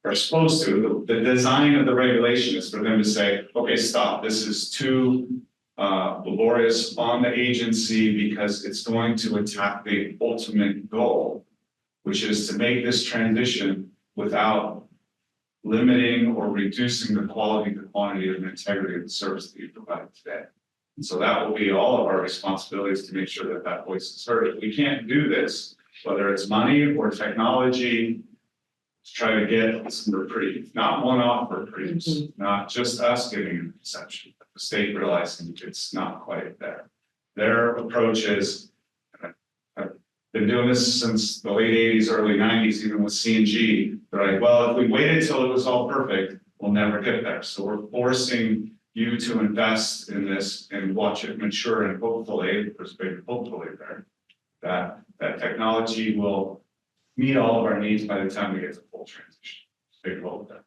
are supposed to. The design of the regulation is for them to say, okay, stop, this is too laborious on the agency because it's going to attack the ultimate goal, which is to make this transition without limiting or reducing the quality, the quantity, and integrity of the service that you provide today. And so that will be all of our responsibilities to make sure that that voice is heard. If we can't do this, whether it's money or technology, to try to get some reprieve, not one-off reprieves, not just us giving an exception, but the state realizing it's not quite there. Their approach is, I've been doing this since the late 80s, early 90s, even with CNG. They're like, well, if we waited till it was all perfect, we'll never get there. So we're forcing you to invest in this and watch it mature and hopefully there, that technology will meet all of our needs by the time we get to full transition. Big role with that.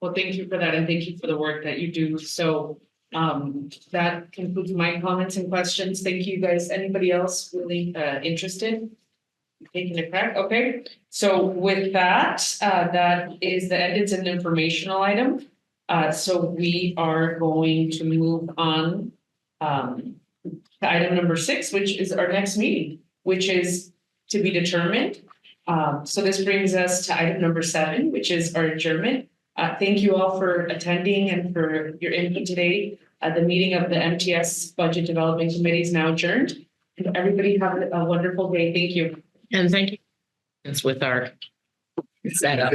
Well, thank you for that, and thank you for the work that you do. So that concludes my comments and questions. Thank you, guys. Anybody else really interested? Taking a crack? Okay. So with that, that is the end. It's an informational item. So we are going to move on to item number 6, which is our next meeting, which is to be determined. So this brings us to item number 7, which is our adjournment. Thank you all for attending and for your input today. The meeting of the MTS Budget Development Committee is now adjourned. And everybody have a wonderful day. Thank you. And thank you. It's with our setup.